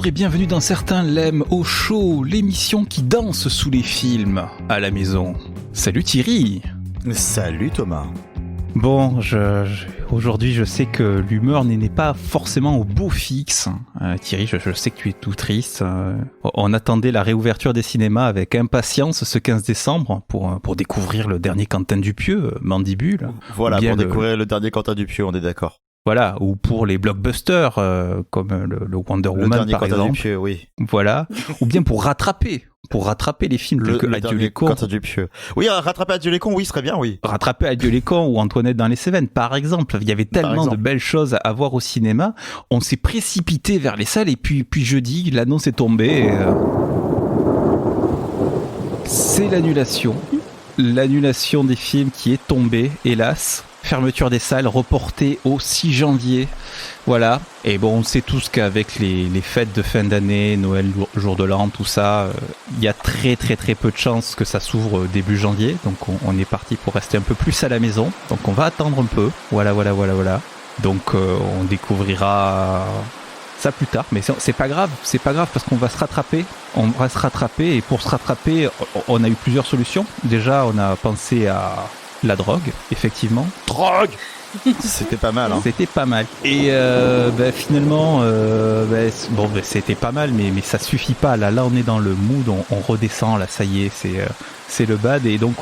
bonjour et bienvenue dans Certains l'aiment au show, l'émission qui danse sous les films à la maison. Salut Thierry. Salut Thomas. Bon, aujourd'hui je sais que l'humeur n'est pas forcément au beau fixe. Thierry, je sais que tu es tout triste. On attendait la réouverture des cinémas avec impatience ce 15 décembre pour découvrir le dernier Quentin Dupieux, Mandibule. Voilà, pour découvrir le dernier Quentin Dupieux, on est d'accord. Voilà, ou pour les blockbusters comme le Wonder Woman par exemple. Dupieux, oui. Voilà, ou bien pour rattraper les films tels que Adieu les cons. Quentin Dupieux. Oui, rattraper Adieu les cons, oui, serait bien, oui. Rattraper Adieu les cons ou Antoinette dans les Cévennes, par exemple. Il y avait tellement de belles choses à voir au cinéma. On s'est précipité vers les salles et puis jeudi, l'annonce est tombée. C'est l'annulation. L'annulation des films qui est tombée, hélas. Fermeture des salles reportée au 6 janvier. Voilà. Et bon, on sait tous qu'avec les fêtes de fin d'année, Noël, jour de l'an, tout ça, il y a très très très peu de chances que ça s'ouvre début janvier. Donc on est parti pour rester un peu plus à la maison. Donc on va attendre un peu. Voilà. Donc on découvrira ça plus tard. Mais c'est pas grave parce qu'on va se rattraper. On va se rattraper et pour se rattraper, on a eu plusieurs solutions. Déjà, on a pensé à la drogue, effectivement. Drogue. C'était pas mal, hein. C'était pas mal. Et finalement, c'était pas mal, mais ça suffit pas. Là, on est dans le mood, on redescend. Là, ça y est, c'est le bad. Et donc,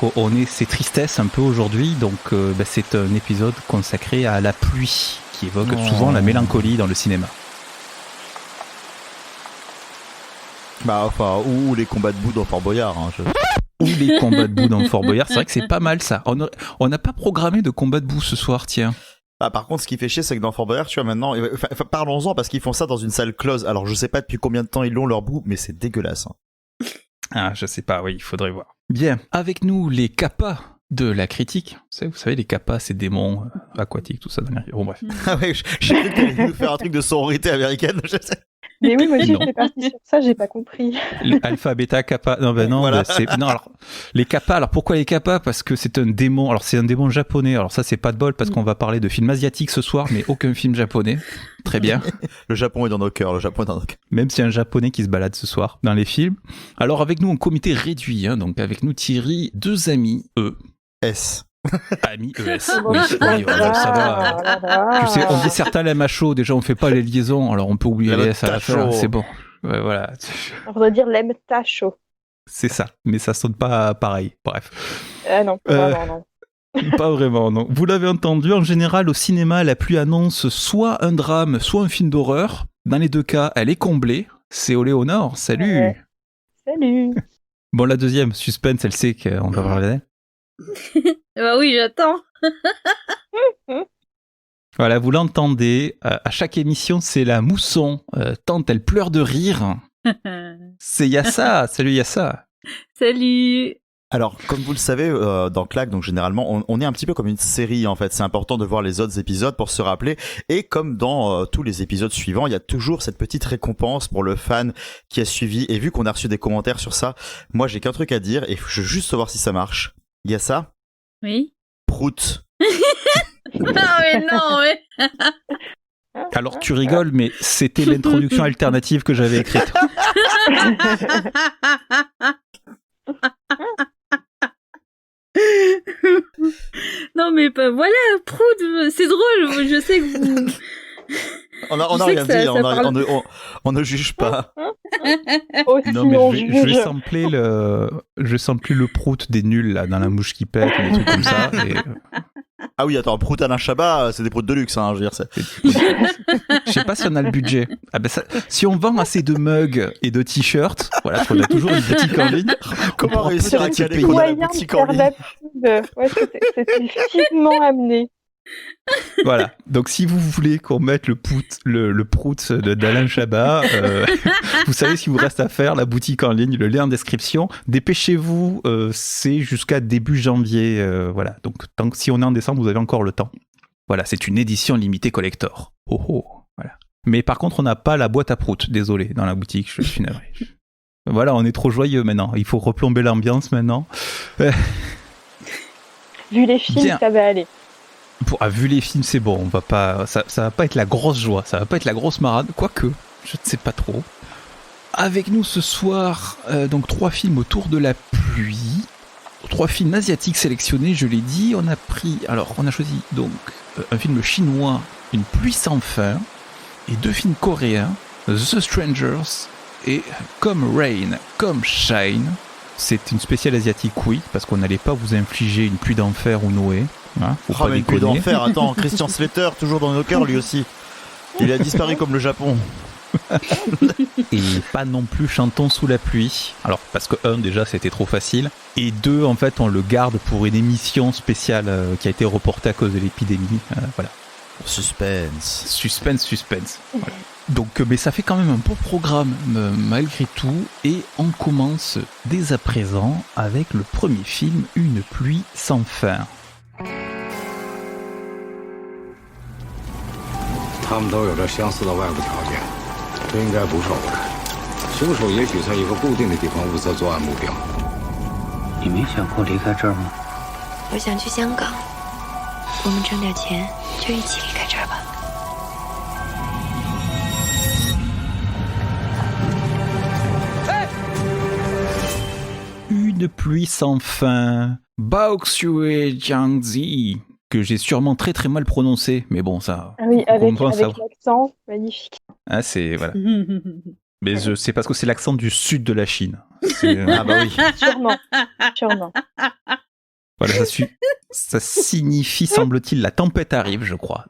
c'est tristesse un peu aujourd'hui. Donc, c'est un épisode consacré à la pluie, qui évoque souvent la mélancolie dans le cinéma. Ou les combats de boue dans Fort Boyard. Hein, Ou les combats de boue dans Fort Boyard, c'est vrai que c'est pas mal ça. On n'a pas programmé de combat de boue ce soir, tiens. Par contre, ce qui fait chier, c'est que dans Fort Boyard, tu vois, maintenant, parlons-en parce qu'ils font ça dans une salle close. Alors, je sais pas depuis combien de temps ils l'ont leur boue, mais c'est dégueulasse. Hein. Ah, je sais pas, oui, il faudrait voir. Bien, avec nous, les kappas de la critique. Vous savez, les kappas, ces démons aquatiques, tout ça. Bon, bref. Ah ouais, j'ai cru que t'allais nous faire un truc de sororité américaine, je sais. Mais oui, moi j'étais partie sur ça, j'ai pas compris. Alpha, bêta, kappa. Non, voilà. Alors, les kappas, alors pourquoi les kappas ? Parce que c'est un démon. Alors, c'est un démon japonais. Alors, ça, c'est pas de bol parce qu'on va parler de films asiatiques ce soir, mais aucun film japonais. Très bien. Le Japon est dans nos cœurs, Même s'il y a un japonais qui se balade ce soir dans les films. Alors, avec nous, en comité réduit, hein, donc avec nous, Thierry, deux amis, S. Amis ES. Oui, ça va. Tu sais, on dit certains l'aiment à chaud. Déjà, on fait pas les liaisons. Alors, on peut oublier les S à la fin. C'est bon. Ouais, voilà. On va dire l'aime ta chaud. C'est ça. Mais ça sonne pas pareil. Bref. Non, pas vraiment, non. Pas vraiment, non. Vous l'avez entendu, en général, au cinéma, la pluie annonce soit un drame, soit un film d'horreur. Dans les deux cas, elle est comblée. C'est Oléonore. Salut. Ouais. Salut. Bon, la deuxième, suspense, elle sait qu'on va parler. Bah oui, j'attends. Voilà, vous l'entendez, à chaque émission, c'est la mousson, tant elle pleure de rire. C'est Yassa, salut Yassa. Salut. Alors, comme vous le savez, dans Claque, donc généralement, on est un petit peu comme une série, en fait. C'est important de voir les autres épisodes pour se rappeler. Et comme dans tous les épisodes suivants, il y a toujours cette petite récompense pour le fan qui a suivi. Et vu qu'on a reçu des commentaires sur ça, moi, j'ai qu'un truc à dire et je veux juste savoir si ça marche. Yassa ? Oui. Prout. Ah mais non, mais... Alors tu rigoles, mais c'était l'introduction alternative que j'avais écrite. Non mais pas, voilà, Proud, c'est drôle, je sais que vous... On a rien dit, on ne juge pas. Non mais je vais sampler le prout des nuls là, dans La mouche qui pète, des trucs comme ça. Et... Ah oui, attends, prout Alain Chabat, c'est des proutes de luxe, hein, je veux dire. Je sais pas si on a le budget. Ah ben ça, si on vend assez de mugs et de t-shirts, voilà, parce qu'on a toujours une boutique en ligne. Comment réussir à caler qu'on a la boutique en ligne? Ouais, c'était finement amené. Voilà. Donc, si vous voulez qu'on mette le prout d'Alain Chabat, vous savez ce qu'il vous reste à faire, la boutique en ligne, le lien en description. Dépêchez-vous, c'est jusqu'à début janvier. Voilà. Donc, si on est en décembre, vous avez encore le temps. Voilà, c'est une édition limitée collector. Oh oh. Voilà. Mais par contre, on n'a pas la boîte à prout. Désolé, dans la boutique, je suis navré. Voilà, on est trop joyeux maintenant. Il faut replomber l'ambiance maintenant. Vu les films, bien. Ça va aller. Vu les films, c'est bon. Ça va pas être la grosse joie. Ça va pas être la grosse marade. Quoique, je ne sais pas trop. avec nous ce soir, donc 3 films autour de la pluie. 3 films asiatiques sélectionnés, je l'ai dit. On a choisi donc un film chinois, Une pluie sans fin, et 2 films coréens, The Strangers et Come Rain, Come Shine. C'est une spéciale asiatique, oui, parce qu'on n'allait pas vous infliger une pluie d'enfer ou Noé. Hein, faut pas mais une pluie déconner. d'enfer, attends, Christian Slater, toujours dans nos cœurs lui aussi. Il a disparu comme le Japon. Et pas non plus Chantons sous la pluie. Alors, parce que 1, déjà, c'était trop facile. Et 2, en fait, on le garde pour une émission spéciale qui a été reportée à cause de l'épidémie. Voilà. Suspense. Suspense. Voilà. Donc, mais ça fait quand même un beau programme, malgré tout. Et on commence dès à présent avec le premier film, Une pluie sans fin. 他们都有着相似的外部条件，这应该不是偶然。凶手也许在一个固定的地方物色作案目标。你没想过离开这儿吗？我想去香港，我们挣点钱就一起离开这儿吧。 Une pluie sans fin. Baoxue Jiangzi, que j'ai sûrement très très mal prononcé, mais bon, ça. Ah oui, avec comprend ça. l'accent, magnifique. Ah, c'est. Voilà. Mais c'est parce que c'est l'accent du sud de la Chine. Ah bah oui. Sûrement. Voilà, ça signifie, semble-t-il, la tempête arrive, je crois.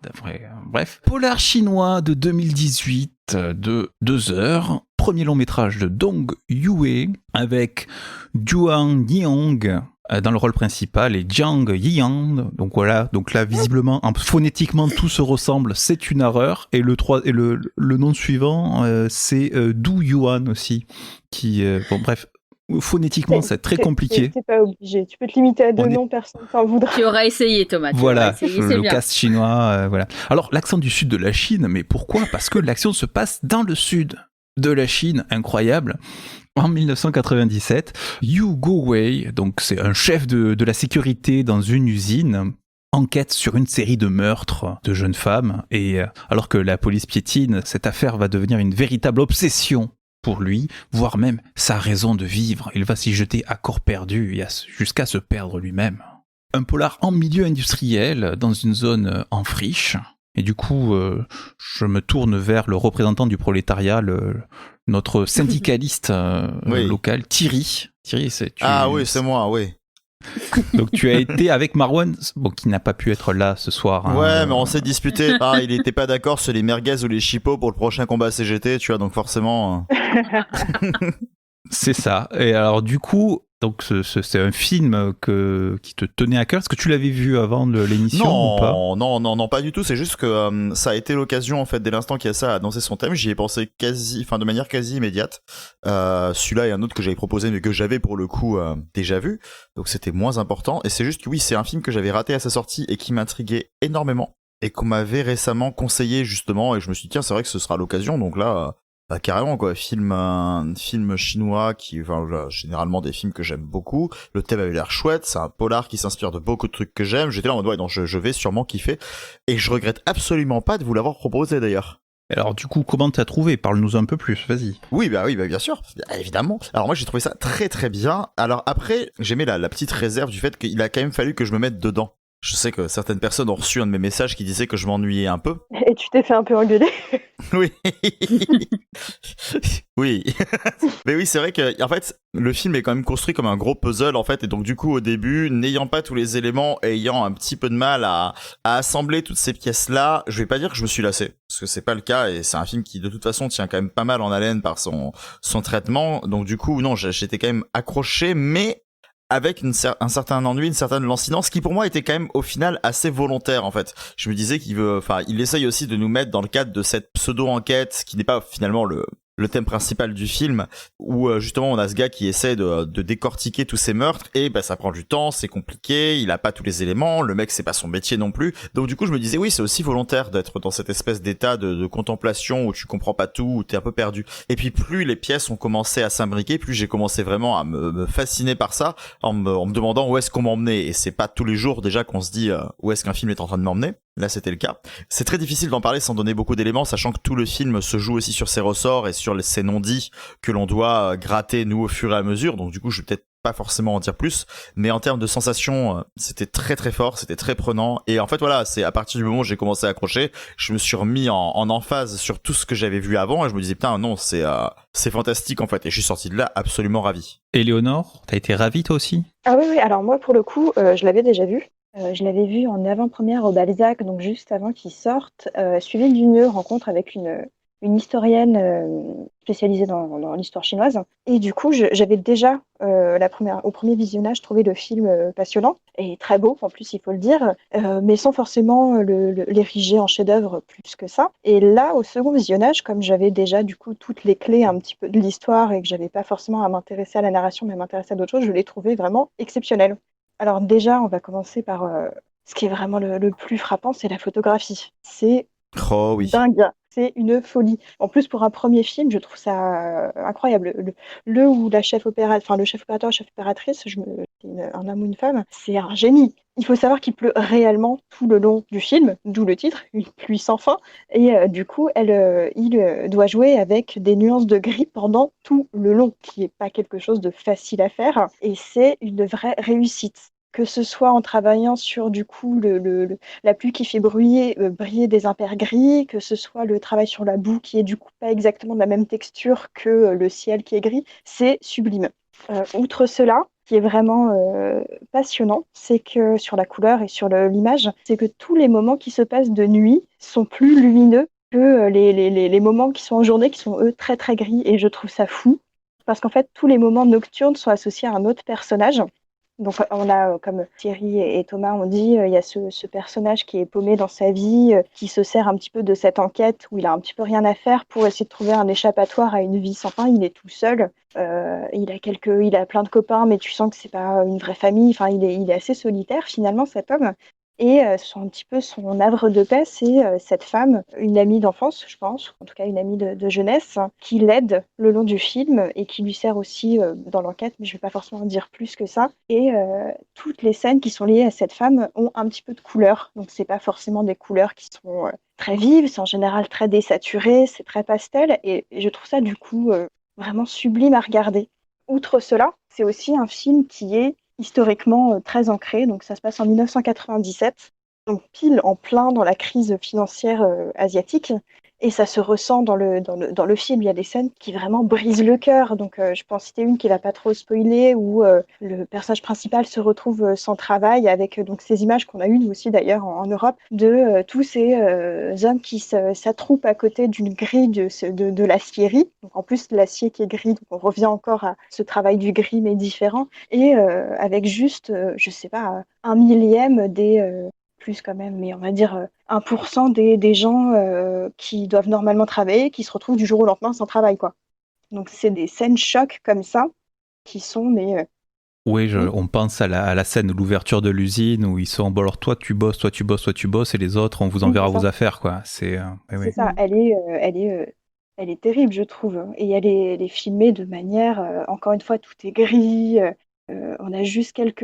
Bref. Polar chinois de 2018, de 2 heures. Premier long métrage de Dong Yue, avec Juan Yeong dans le rôle principal et Jiang Yian. Donc voilà, donc là, visiblement, phonétiquement, tout se ressemble, c'est une erreur. Et le nom suivant, c'est Du Yuan aussi. Bon, bref. Phonétiquement, c'est très compliqué. C'est pas obligé. Tu peux te limiter à 2 noms, personne t'en voudra. Tu auras essayé, Thomas. Voilà, essayé, le bien. cast chinois, voilà. Alors, l'accent du sud de la Chine, mais pourquoi ? Parce que l'action se passe dans le sud de la Chine, incroyable. En 1997, Yu Guowei, donc c'est un chef de la sécurité dans une usine, enquête sur une série de meurtres de jeunes femmes. Et alors que la police piétine, cette affaire va devenir une véritable obsession pour lui, voire même sa raison de vivre. Il va s'y jeter à corps perdu jusqu'à se perdre lui-même. Un polar en milieu industriel, dans une zone en friche. Et du coup, je me tourne vers le représentant du prolétariat, notre syndicaliste Oui. local, Thierry. Thierry, Oui, c'est moi, oui. Donc tu as été avec Marwan, qui n'a pas pu être là ce soir. Hein. Ouais, mais on s'est disputé. Il était pas d'accord sur les merguez ou les chipots pour le prochain combat CGT, tu vois, donc forcément... C'est ça. Et alors du coup, donc c'est un film qui te tenait à cœur. Est-ce que tu l'avais vu avant de l'émission ou pas ? Non, pas du tout. C'est juste que ça a été l'occasion, en fait, dès l'instant qu'il y a ça, à annoncer son thème. J'y ai pensé de manière quasi immédiate. Celui-là et un autre que j'avais proposé, mais que j'avais pour le coup déjà vu. Donc c'était moins important. Et c'est juste que oui, c'est un film que j'avais raté à sa sortie et qui m'intriguait énormément. Et qu'on m'avait récemment conseillé, justement. Et je me suis dit, tiens, c'est vrai que ce sera l'occasion. Donc là... carrément quoi, film chinois généralement des films que j'aime beaucoup. Le thème avait l'air chouette, c'est un polar qui s'inspire de beaucoup de trucs que j'aime. J'étais là en mode ouais, donc je vais sûrement kiffer. Et je regrette absolument pas de vous l'avoir proposé d'ailleurs. Alors du coup, comment t'as trouvé ? Parle-nous un peu plus, vas-y. Oui, bien sûr, évidemment. Alors moi j'ai trouvé ça très très bien. Alors après, j'aimais la petite réserve du fait qu'il a quand même fallu que je me mette dedans. Je sais que certaines personnes ont reçu un de mes messages qui disait que je m'ennuyais un peu. Et tu t'es fait un peu engueuler. Oui. Oui. Mais oui, c'est vrai que, en fait, le film est quand même construit comme un gros puzzle, en fait. Et donc, du coup, au début, n'ayant pas tous les éléments et ayant un petit peu de mal à assembler toutes ces pièces-là, je vais pas dire que je me suis lassé. Parce que c'est pas le cas et c'est un film qui, de toute façon, tient quand même pas mal en haleine par son traitement. Donc, du coup, non, j'étais quand même accroché, mais avec un certain ennui, une certaine lancinante, ce qui pour moi était quand même au final assez volontaire en fait. Je me disais il essaye aussi de nous mettre dans le cadre de cette pseudo-enquête qui n'est pas finalement le thème principal du film, où justement on a ce gars qui essaie de décortiquer tous ces meurtres et ça prend du temps, c'est compliqué, il a pas tous les éléments, le mec c'est pas son métier non plus. Donc du coup je me disais oui, c'est aussi volontaire d'être dans cette espèce d'état de contemplation où tu comprends pas tout, où t'es un peu perdu. Et puis plus les pièces ont commencé à s'imbriquer, plus j'ai commencé vraiment à me fasciner par ça en me demandant où est-ce qu'on m'emmenait. Et c'est pas tous les jours déjà qu'on se dit où est-ce qu'un film est en train de m'emmener. Là, c'était le cas. C'est très difficile d'en parler sans donner beaucoup d'éléments, sachant que tout le film se joue aussi sur ses ressorts et sur ces non-dits que l'on doit gratter, nous, au fur et à mesure. Donc, du coup, je vais peut-être pas forcément en dire plus. Mais en termes de sensations, c'était très très fort, c'était très prenant. Et en fait, voilà, c'est à partir du moment où j'ai commencé à accrocher, je me suis remis en emphase sur tout ce que j'avais vu avant. Et je me disais, putain, non, c'est fantastique, en fait. Et je suis sorti de là absolument ravi. Éléonore, t'as été ravie toi aussi? Ah oui, oui, alors moi, pour le coup, je l'avais déjà vu. Je l'avais vu en avant-première au Balzac, donc juste avant qu'il sorte, suivi d'une rencontre avec une historienne spécialisée dans l'histoire chinoise. Et du coup, j'avais déjà, au premier visionnage, trouvé le film passionnant et très beau, en plus, il faut le dire, mais sans forcément l'ériger en chef-d'œuvre plus que ça. Et là, au second visionnage, comme j'avais déjà du coup toutes les clés un petit peu de l'histoire et que j'avais pas forcément à m'intéresser à la narration, mais à m'intéresser à d'autres choses, je l'ai trouvé vraiment exceptionnel. Alors déjà, on va commencer par ce qui est vraiment le plus frappant, c'est la photographie. C'est Oh oui. dingue, c'est une folie. En plus, pour un premier film, je trouve ça incroyable. Le où la chef opérateur, la chef opératrice, un homme ou une femme, c'est un génie. Il faut savoir qu'il pleut réellement tout le long du film, d'où le titre, une pluie sans fin. Et du coup, il doit jouer avec des nuances de gris pendant tout le long, qui n'est pas quelque chose de facile à faire. Et c'est une vraie réussite. Que ce soit en travaillant sur du coup la pluie qui fait briller des impairs gris, que ce soit le travail sur la boue qui est du coup pas exactement de la même texture que le ciel qui est gris, c'est sublime. Outre cela, ce qui est vraiment passionnant, c'est que sur la couleur et sur l'image, c'est que tous les moments qui se passent de nuit sont plus lumineux que les moments qui sont en journée, qui sont eux très très gris. Et je trouve ça fou, parce qu'en fait, tous les moments nocturnes sont associés à un autre personnage. Donc on a, comme Thierry et Thomas ont dit, il y a ce personnage qui est paumé dans sa vie, qui se sert un petit peu de cette enquête où il a un petit peu rien à faire pour essayer de trouver un échappatoire à une vie sans fin. Il est tout seul, il a plein de copains, mais tu sens que c'est pas une vraie famille. Enfin, il est assez solitaire finalement, cet homme. Et un petit peu son havre de paix, c'est cette femme, une amie d'enfance, je pense, en tout cas une amie de jeunesse, qui l'aide le long du film et qui lui sert aussi dans l'enquête, mais je ne vais pas forcément en dire plus que ça. Et toutes les scènes qui sont liées à cette femme ont un petit peu de couleur. Donc c'est pas forcément des couleurs qui sont très vives, c'est en général très désaturé, c'est très pastel. Et je trouve ça du coup vraiment sublime à regarder. Outre cela, c'est aussi un film qui est historiquement très ancré, donc ça se passe en 1997, donc pile en plein dans la crise financière asiatique, et ça se ressent dans le film. Il y a des scènes qui vraiment brisent le cœur, donc je peux en citer une qui va pas trop spoiler, où le personnage principal se retrouve sans travail, avec donc ces images qu'on a eues nous aussi d'ailleurs en Europe, de tous ces hommes qui s'attroupent à côté d'une grille de l'acierie, donc en plus l'acier qui est gris, donc on revient encore à ce travail du gris mais différent, et avec juste, je sais pas, un millième plus quand même, mais on va dire 1% des gens qui doivent normalement travailler, qui se retrouvent du jour au lendemain sans travail, quoi. Donc c'est des scènes chocs comme ça, qui sont Oui, on pense à la scène de l'ouverture de l'usine où ils sont, bon alors toi tu bosses, et les autres on vous enverra vos affaires, quoi. C'est ça, elle est terrible, je trouve. Et elle est filmée de manière, encore une fois, tout est gris. On a juste quelques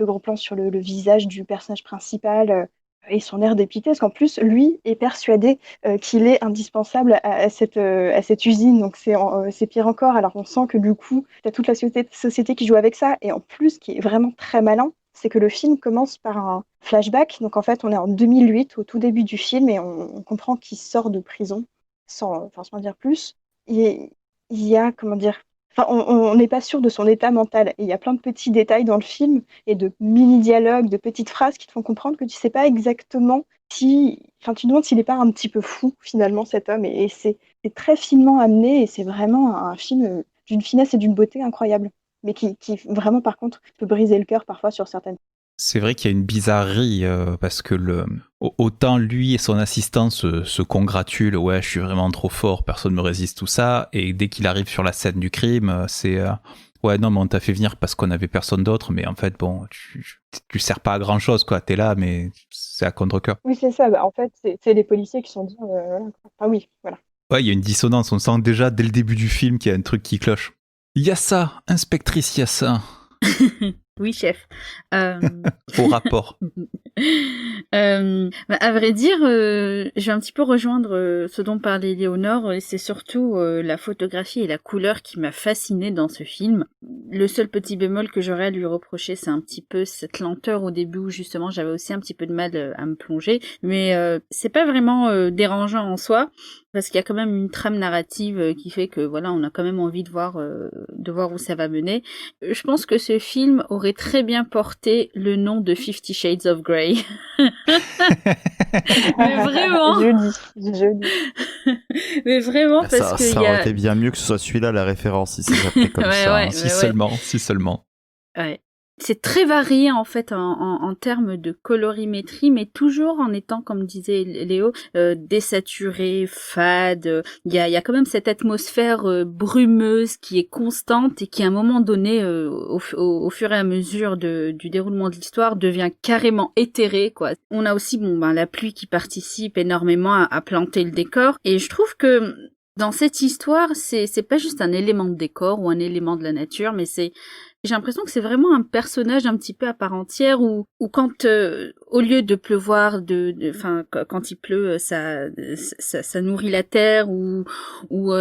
gros plans sur le visage du personnage principal et son air dépité, parce qu'en plus, lui est persuadé qu'il est indispensable à cette usine. Donc c'est pire encore. Alors on sent que du coup, tu as toute la société qui joue avec ça. Et en plus, ce qui est vraiment très malin, c'est que le film commence par un flashback. Donc en fait, on est en 2008, au tout début du film, et on comprend qu'il sort de prison, sans forcément dire plus. Il y a, comment dire... Enfin, on n'est pas sûr de son état mental. Et il y a plein de petits détails dans le film et de mini-dialogues, de petites phrases qui te font comprendre que tu sais pas exactement si... Enfin, tu te demandes s'il n'est pas un petit peu fou, finalement, cet homme. Et c'est très finement amené et c'est vraiment un film d'une finesse et d'une beauté incroyable. Mais qui vraiment, par contre, peut briser le cœur parfois sur certaines. C'est vrai qu'il y a une bizarrerie parce que autant lui et son assistant se congratulent, ouais, je suis vraiment trop fort, personne ne me résiste, tout ça, et dès qu'il arrive sur la scène du crime, c'est ouais, non, mais on t'a fait venir parce qu'on avait personne d'autre, mais en fait, bon, tu sers pas à grand chose, quoi, t'es là, mais c'est à contre-cœur. Oui, c'est ça, en fait, c'est les policiers qui sont dit, ah oui, voilà. Ouais, il y a une dissonance, on sent déjà dès le début du film qu'il y a un truc qui cloche. Il y a ça, inspectrice, il y a ça. Oui, chef. Au rapport. À vrai dire, je vais un petit peu rejoindre ce dont parlait Léonore, et c'est surtout la photographie et la couleur qui m'a fascinée dans ce film. Le seul petit bémol que j'aurais à lui reprocher, c'est un petit peu cette lenteur au début où justement j'avais aussi un petit peu de mal à me plonger, mais c'est pas vraiment dérangeant en soi, parce qu'il y a quand même une trame narrative qui fait que voilà, on a quand même envie de voir où ça va mener. Je pense que ce film aurait très bien porté le nom de 50 Shades of Grey. Mais vraiment. Joli. Mais vraiment, parce que ça aurait été bien mieux que ce soit celui-là la référence si c'est appelé comme ça. Ouais, Si seulement. Ouais. C'est très varié en fait en termes de colorimétrie, mais toujours en étant, comme disait Léo, désaturé, fade. Il y a quand même cette atmosphère brumeuse qui est constante et qui à un moment donné, au fur et à mesure du déroulement de l'histoire, devient carrément éthérée, quoi. On a aussi la pluie qui participe énormément à planter le décor, et je trouve que dans cette histoire, c'est pas juste un élément de décor ou un élément de la nature, mais j'ai l'impression que c'est vraiment un personnage un petit peu à part entière, où quand au lieu de pleuvoir, quand il pleut, ça nourrit la terre, ou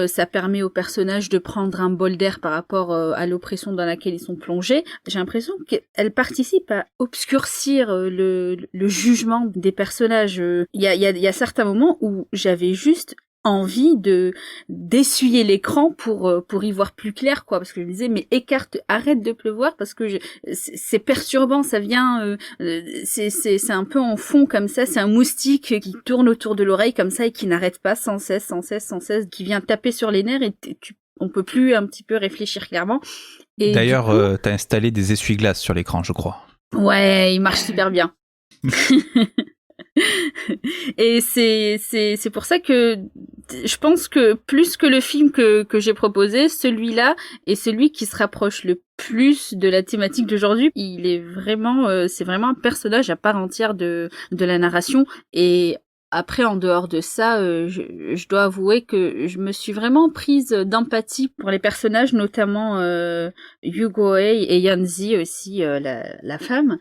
ça permet au personnage de prendre un bol d'air par rapport à l'oppression dans laquelle ils sont plongés. J'ai l'impression qu'elle participe à obscurcir le jugement des personnages. Il y a certains moments où j'avais juste envie d'essuyer l'écran pour y voir plus clair, quoi, parce que je me disais mais arrête de pleuvoir, parce que c'est perturbant, ça vient c'est un peu en fond comme ça, c'est un moustique qui tourne autour de l'oreille comme ça et qui n'arrête pas sans cesse, qui vient taper sur les nerfs, et on peut plus un petit peu réfléchir clairement. Et d'ailleurs, t'as installé des essuie-glaces sur l'écran, je crois. Ouais, il marche super bien. Et c'est pour ça que je pense que plus que le film que j'ai proposé, celui-là est celui qui se rapproche le plus de la thématique d'aujourd'hui. Il est vraiment c'est vraiment un personnage à part entière de la narration. Et après, en dehors de ça, je dois avouer que je me suis vraiment prise d'empathie pour les personnages, notamment Yugo-ei et Yanzi aussi, la femme,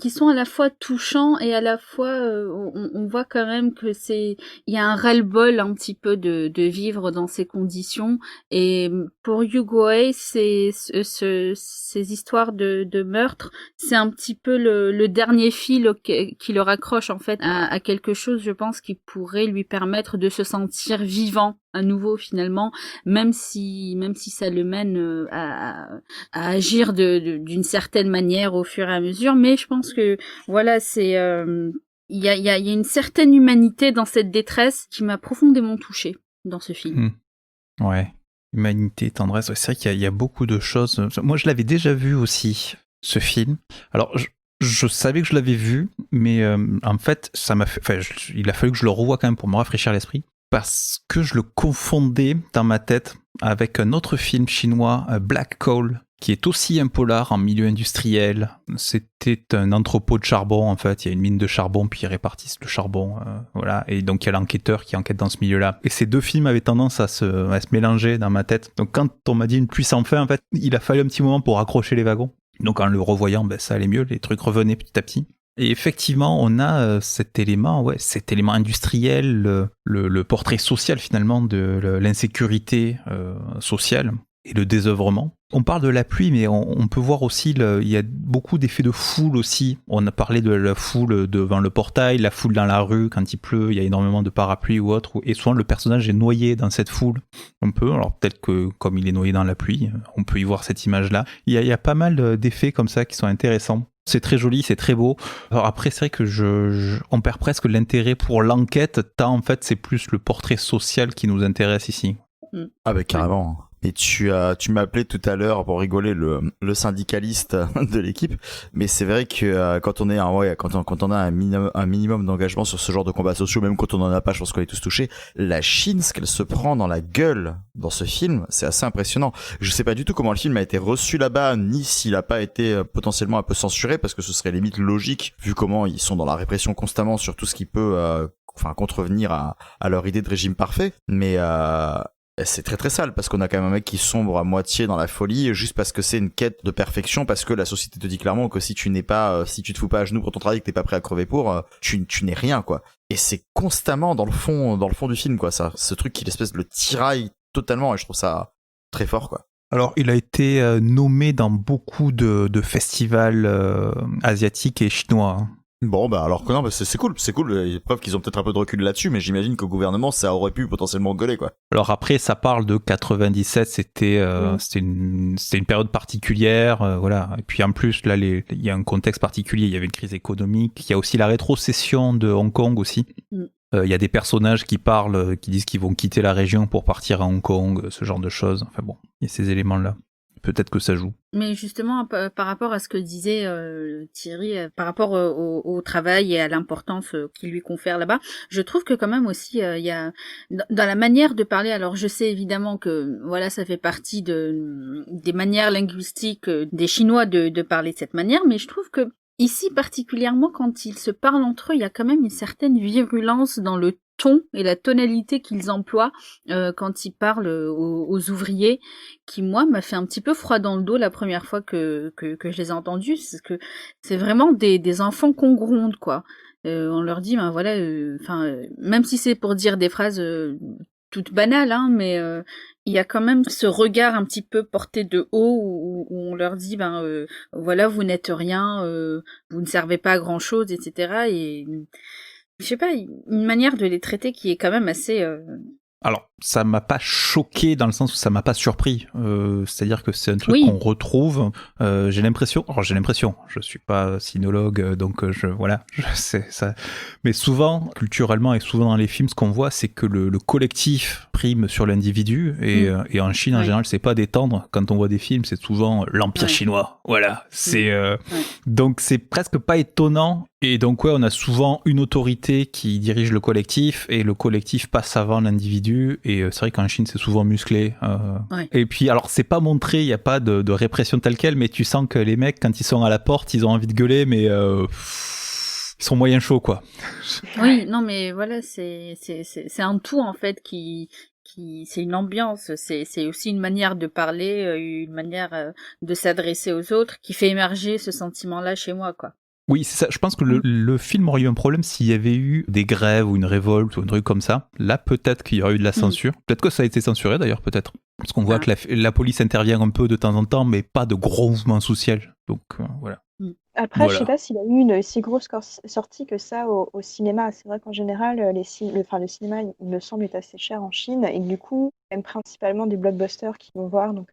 qui sont à la fois touchants et à la fois, on voit quand même que il y a un ras-le-bol un petit peu de vivre dans ces conditions. Et pour Yugo-ei, ces histoires de meurtre, c'est un petit peu le dernier fil qui le raccroche en fait à quelque chose, je pense, qui pourrait lui permettre de se sentir vivant à nouveau finalement, même si ça le mène à agir d'une certaine manière au fur et à mesure. Mais je pense que voilà, c'est il y a une certaine humanité dans cette détresse qui m'a profondément touchée dans ce film. Ouais, humanité, tendresse, c'est vrai qu'il y a beaucoup de choses. Moi je l'avais déjà vu aussi, ce film. Alors je savais que je l'avais vu, mais en fait, il a fallu que je le revoie quand même pour me rafraîchir l'esprit, parce que je le confondais dans ma tête avec un autre film chinois, Black Coal, qui est aussi un polar en milieu industriel. C'était un entrepôt de charbon, en fait. Il y a une mine de charbon, puis ils répartissent le charbon, voilà. Et donc il y a l'enquêteur qui enquête dans ce milieu-là. Et ces deux films avaient tendance à se mélanger dans ma tête. Donc quand on m'a dit Une pluie sans fin, en fait, il a fallu un petit moment pour accrocher les wagons. Donc en le revoyant, ça allait mieux, les trucs revenaient petit à petit. Et effectivement, on a cet élément industriel, le portrait social finalement de l'insécurité sociale et le désœuvrement. On parle de la pluie, mais on peut voir aussi, il y a beaucoup d'effets de foule aussi. On a parlé de la foule devant le portail, la foule dans la rue, quand il pleut, il y a énormément de parapluies ou autre. Et souvent, le personnage est noyé dans cette foule. Alors peut-être que comme il est noyé dans la pluie, on peut y voir cette image-là. Il y a pas mal d'effets comme ça qui sont intéressants. C'est très joli, c'est très beau. Alors après, c'est vrai que on perd presque l'intérêt pour l'enquête, tant en fait, c'est plus le portrait social qui nous intéresse ici. Ah bah carrément. Et tu m'as appelé tout à l'heure pour rigoler le syndicaliste de l'équipe, mais c'est vrai que quand on a un minimum d'engagement sur ce genre de combats sociaux, même quand on en a pas, je pense qu'on est tous touchés. La Chine, ce qu'elle se prend dans la gueule dans ce film, c'est assez impressionnant. Je sais pas du tout comment le film a été reçu là-bas, ni s'il a pas été potentiellement un peu censuré, parce que ce serait limite logique vu comment ils sont dans la répression constamment sur tout ce qui peut contrevenir à leur idée de régime parfait. Mais Et c'est très très sale parce qu'on a quand même un mec qui sombre à moitié dans la folie juste parce que c'est une quête de perfection, parce que la société te dit clairement que si tu te fous pas à genoux pour ton travail, que t'es pas prêt à crever pour, tu n'es rien, quoi. Et c'est constamment dans le fond du film, quoi, ça, ce truc qui l'espèce de le tiraille totalement, et je trouve ça très fort, quoi. Alors, il a été nommé dans beaucoup de festivals asiatiques et chinois. Hein. Bon, bah alors que non, bah c'est cool, preuve qu'ils ont peut-être un peu de recul là-dessus, mais j'imagine qu'au gouvernement, ça aurait pu potentiellement gueuler, quoi. Alors après, ça parle de 97, c'était une période particulière, voilà. Et puis en plus, là, il y a un contexte particulier, il y avait une crise économique, il y a aussi la rétrocession de Hong Kong aussi. Il y a des personnages qui parlent, qui disent qu'ils vont quitter la région pour partir à Hong Kong, ce genre de choses. Enfin bon, il y a ces éléments-là. Peut-être que ça joue. Mais justement, par rapport à ce que disait Thierry, par rapport au travail et à l'importance qu'il lui confère là-bas, je trouve que quand même aussi, il y a dans la manière de parler. Alors, je sais évidemment que voilà, ça fait partie des manières linguistiques des Chinois de parler de cette manière, mais je trouve que ici, particulièrement, quand ils se parlent entre eux, il y a quand même une certaine virulence dans le ton et la tonalité qu'ils emploient quand ils parlent aux ouvriers, qui moi m'a fait un petit peu froid dans le dos la première fois que je les ai entendus, c'est que c'est vraiment des enfants qu'on gronde, quoi. On leur dit ben voilà, même si c'est pour dire des phrases toutes banales, hein, mais il y a quand même ce regard un petit peu porté de haut où on leur dit voilà, vous n'êtes rien, vous ne servez pas à grand chose, etc. Et je sais pas, une manière de les traiter qui est quand même assez... Alors, ça m'a pas choqué dans le sens où ça m'a pas surpris. C'est-à-dire que c'est un truc qu'on retrouve. J'ai l'impression, je suis pas sinologue, donc je sais ça. Mais souvent, culturellement et souvent dans les films, ce qu'on voit, c'est que le collectif prime sur l'individu. Et en Chine, en général, c'est pas détendre. Quand on voit des films, c'est souvent l'Empire chinois. Voilà. Donc c'est presque pas étonnant. Et donc on a souvent une autorité qui dirige le collectif et le collectif passe avant l'individu. Et c'est vrai qu'en Chine c'est souvent musclé. Et puis alors c'est pas montré, il y a pas de répression telle quelle, mais tu sens que les mecs quand ils sont à la porte, ils ont envie de gueuler, mais ils sont moyen chauds, quoi. Oui, non mais voilà, c'est un tout en fait qui c'est une ambiance, c'est aussi une manière de parler, une manière de s'adresser aux autres qui fait émerger ce sentiment-là chez moi, quoi. Oui, c'est ça. Je pense que le film aurait eu un problème s'il y avait eu des grèves ou une révolte ou un truc comme ça. Là, peut-être qu'il y aurait eu de la censure. Peut-être que ça a été censuré, d'ailleurs, peut-être. Parce qu'on voit que la police intervient un peu de temps en temps, mais pas de gros mouvements sociaux. Donc, voilà. Après, je sais pas s'il a eu une si grosse sortie que ça au cinéma. C'est vrai qu'en général, le cinéma, il me semble, est assez cher en Chine. Et du coup, même principalement des blockbusters qui vont voir. Donc,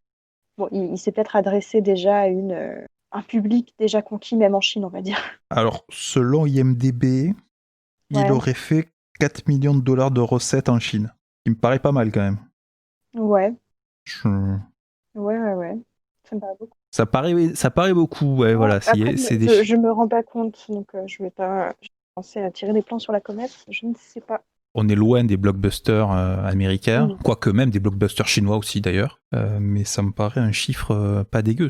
bon, il s'est peut-être adressé déjà à un public déjà conquis, même en Chine, on va dire. Alors, selon IMDb, il aurait fait 4 millions de dollars de recettes en Chine. Il me paraît pas mal, quand même. Ouais. Ouais. Ça me paraît beaucoup. Ça paraît beaucoup, ouais, voilà. Après, je me rends pas compte, donc je vais penser à tirer des plans sur la comète, je ne sais pas. On est loin des blockbusters américains, quoique même des blockbusters chinois aussi d'ailleurs, mais ça me paraît un chiffre pas dégueu.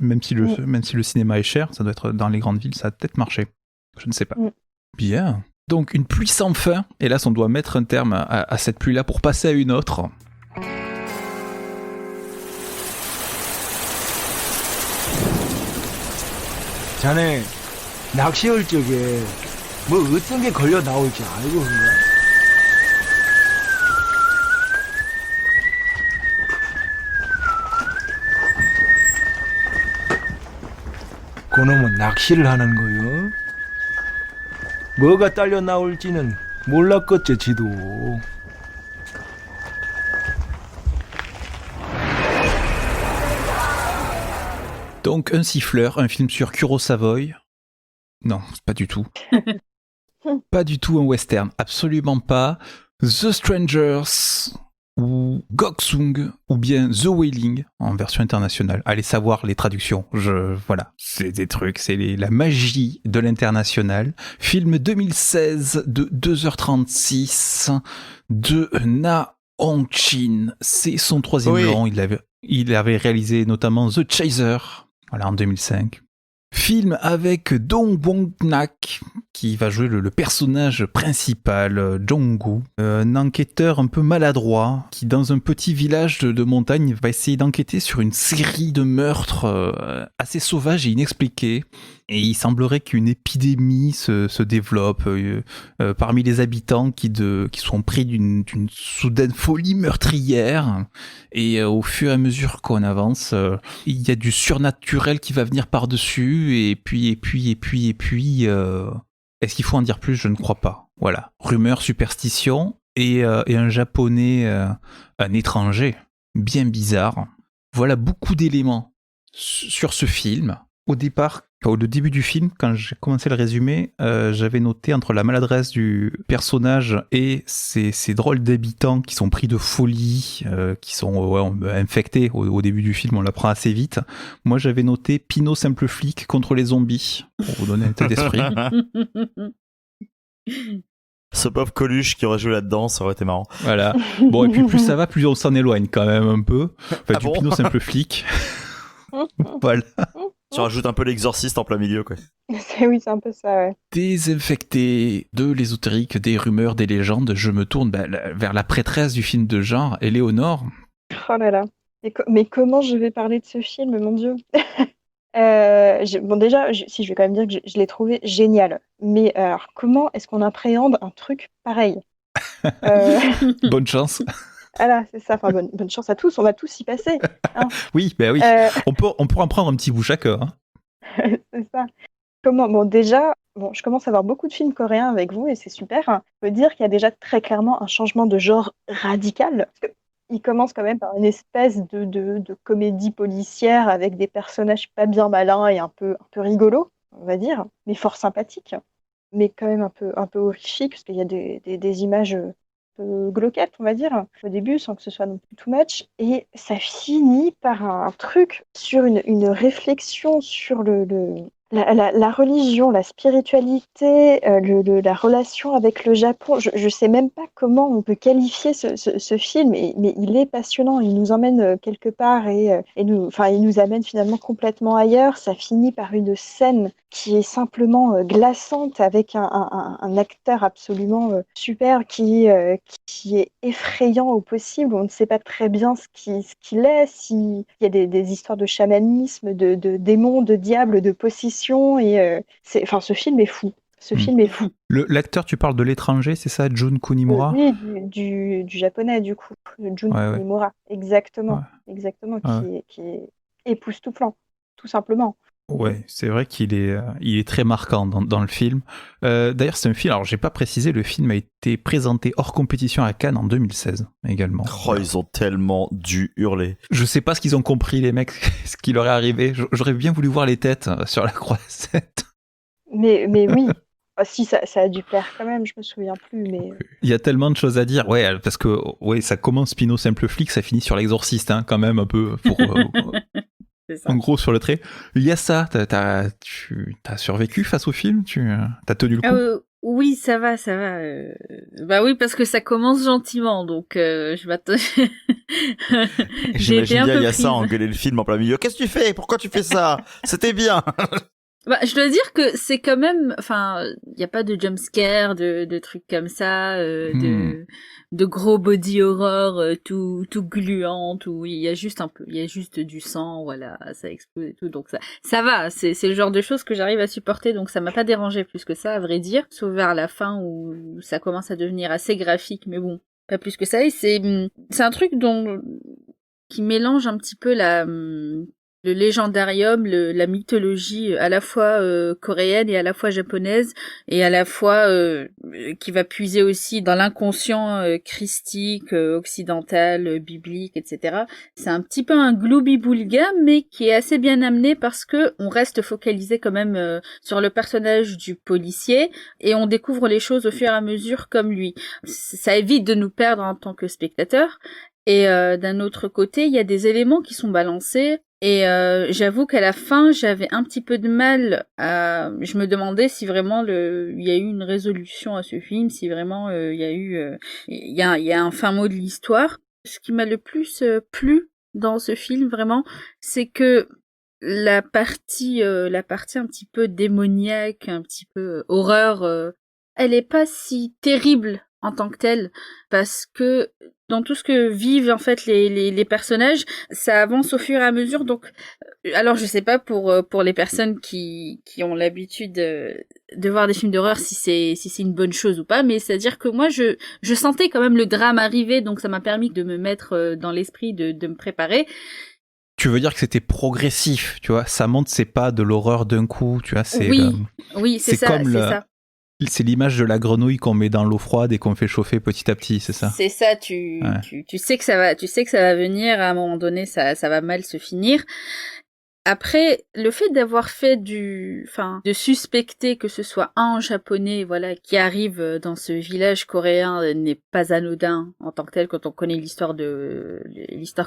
Même si le cinéma est cher, ça doit être dans les grandes villes, ça a peut-être marché. Je ne sais pas. Bien. Donc une pluie sans fin, hélas on doit mettre un terme à cette pluie-là pour passer à une autre. 자네 낚시할 적에 뭐 어떤 게 걸려 나올지 알고 그런가? 그놈은 낚시를 하는 거요. 뭐가 딸려 나올지는 몰랐겠지 지도. Donc un siffleur, un film sur Kurosawa. Non, pas du tout. Pas du tout un western, absolument pas. The Strangers ou Goksung ou bien The Wailing en version internationale. Allez savoir les traductions. Voilà, c'est des trucs, c'est la magie de l'international. Film 2016 de 2h36 de Na Hong-chin. C'est son troisième long. Il avait réalisé notamment The Chaser. Voilà, en 2005. Film avec Dong Won-nak, qui va jouer le personnage principal, Jong-gu, un enquêteur un peu maladroit qui, dans un petit village de montagne, va essayer d'enquêter sur une série de meurtres assez sauvages et inexpliqués. Et il semblerait qu'une épidémie se développe parmi les habitants qui sont pris d'une soudaine folie meurtrière. Et au fur et à mesure qu'on avance, il y a du surnaturel qui va venir par-dessus. Et puis, est-ce qu'il faut en dire plus? Je ne crois pas. Voilà. Rumeur, superstition et un japonais, un étranger, bien bizarre. Voilà beaucoup d'éléments sur ce film. Au début du film, quand j'ai commencé le résumé, j'avais noté entre la maladresse du personnage et ces drôles d'habitants qui sont pris de folie, qui sont infectés au début du film, on l'apprend assez vite. Moi, j'avais noté Pinot simple flic contre les zombies, pour vous donner un état d'esprit. Ce pauvre Coluche qui aurait joué là-dedans, ça aurait été marrant. Voilà. Bon, et puis plus ça va, plus on s'en éloigne quand même un peu. Enfin, du Pinot simple flic. Voilà. Tu rajoutes un peu l'exorciste en plein milieu, quoi. Oui, c'est un peu ça, ouais. Désinfecté de l'ésotérique, des rumeurs, des légendes, je me tourne vers la prêtresse du film de genre, Éléonore. Oh là là. Mais comment je vais parler de ce film, mon Dieu? Bon, déjà, si je vais quand même dire que je l'ai trouvé génial. Mais alors, comment est-ce qu'on appréhende un truc pareil? Bonne chance. Voilà, c'est ça. Enfin, bonne chance à tous. On va tous y passer. Hein. Oui, oui. On peut en prendre un petit bout chacun. Hein. C'est ça. Bon, déjà, je commence à voir beaucoup de films coréens avec vous et c'est super. Je peux dire qu'il y a déjà très clairement un changement de genre radical. Parce que il commence quand même par une espèce de comédie policière avec des personnages pas bien malins et un peu rigolos, on va dire, mais fort sympathiques, mais quand même un peu horrifiques, parce qu'il y a des images glauquettes, on va dire, au début, sans que ce soit non plus too much. Et ça finit par un truc sur une réflexion sur la religion, la spiritualité, la relation avec le Japon. Je sais même pas comment on peut qualifier ce film, mais il est passionnant. Il nous emmène quelque part et il nous amène finalement complètement ailleurs. Ça finit par une scène qui est simplement glaçante avec un acteur absolument super qui est effrayant au possible. On ne sait pas très bien ce qu'il est. S'il y a des histoires de chamanisme, de démons, de diables, de possession. Et ce film est fou. Film est fou. L'acteur, tu parles de l'étranger, c'est ça, Jun Kunimura? Oui, du japonais, du coup. Jun Kunimura, exactement. Ouais. Exactement, qui est époustouflant, tout simplement. Ouais, c'est vrai qu'il est très marquant dans le film. D'ailleurs, c'est un film, alors j'ai pas précisé, le film a été présenté hors compétition à Cannes en 2016 également. Oh, ils ont tellement dû hurler. Je sais pas ce qu'ils ont compris, les mecs, ce qui leur est arrivé. J'aurais bien voulu voir les têtes sur la croisette. Mais oui. Si, ça a dû plaire quand même, je me souviens plus, mais... Il y a tellement de choses à dire, ouais, parce que ça commence Pinot simple flic, ça finit sur l'exorciste, hein, quand même, un peu, pour... En gros, sur le trait. Il y a ça, t'as survécu face au film? T'as tenu le coup? Oui, ça va. Bah oui, parce que ça commence gentiment, donc je m'attends... J'imagine bien Yassa engueuler le film en plein milieu. Qu'est-ce que tu fais? Pourquoi tu fais ça? C'était bien. Bah, je dois dire que c'est quand même, enfin, il y a pas de jump scare, de trucs comme ça, de gros body horror tout gluant, tout. Il y a juste du sang, voilà, ça explose et tout, donc ça va. C'est le genre de choses que j'arrive à supporter, donc ça m'a pas dérangé plus que ça, à vrai dire, sauf vers la fin où ça commence à devenir assez graphique, mais bon, pas plus que ça. Et c'est un truc qui mélange un petit peu le légendarium, la mythologie à la fois coréenne et à la fois japonaise, et à la fois qui va puiser aussi dans l'inconscient christique, occidental, biblique, etc. C'est un petit peu un gloubi-boulga, mais qui est assez bien amené parce que on reste focalisé quand même sur le personnage du policier et on découvre les choses au fur et à mesure comme lui. Ça évite de nous perdre en tant que spectateur. Et d'un autre côté, il y a des éléments qui sont balancés. Et j'avoue qu'à la fin, j'avais un petit peu de mal je me demandais si vraiment il y a eu une résolution à ce film, si vraiment il y a un fin mot de l'histoire. Ce qui m'a le plus plu dans ce film, vraiment, c'est que la partie un petit peu démoniaque, un petit peu horreur, elle est pas si terrible en tant que telle, parce que dans tout ce que vivent en fait les personnages, ça avance au fur et à mesure. Donc, alors je sais pas pour les personnes qui ont l'habitude de voir des films d'horreur si c'est une bonne chose ou pas, mais c'est-à-dire que moi je sentais quand même le drame arriver, donc ça m'a permis de me mettre dans l'esprit de me préparer. Tu veux dire que c'était progressif, tu vois, ça monte, c'est pas de l'horreur d'un coup, tu vois, c'est oui, c'est ça, comme c'est ça. C'est l'image de la grenouille qu'on met dans l'eau froide et qu'on fait chauffer petit à petit, c'est ça? C'est ça, tu sais que ça va venir, à un moment donné, ça va mal se finir. Après, le fait d'avoir fait de suspecter que ce soit un japonais, voilà, qui arrive dans ce village coréen n'est pas anodin en tant que tel quand on connaît l'histoire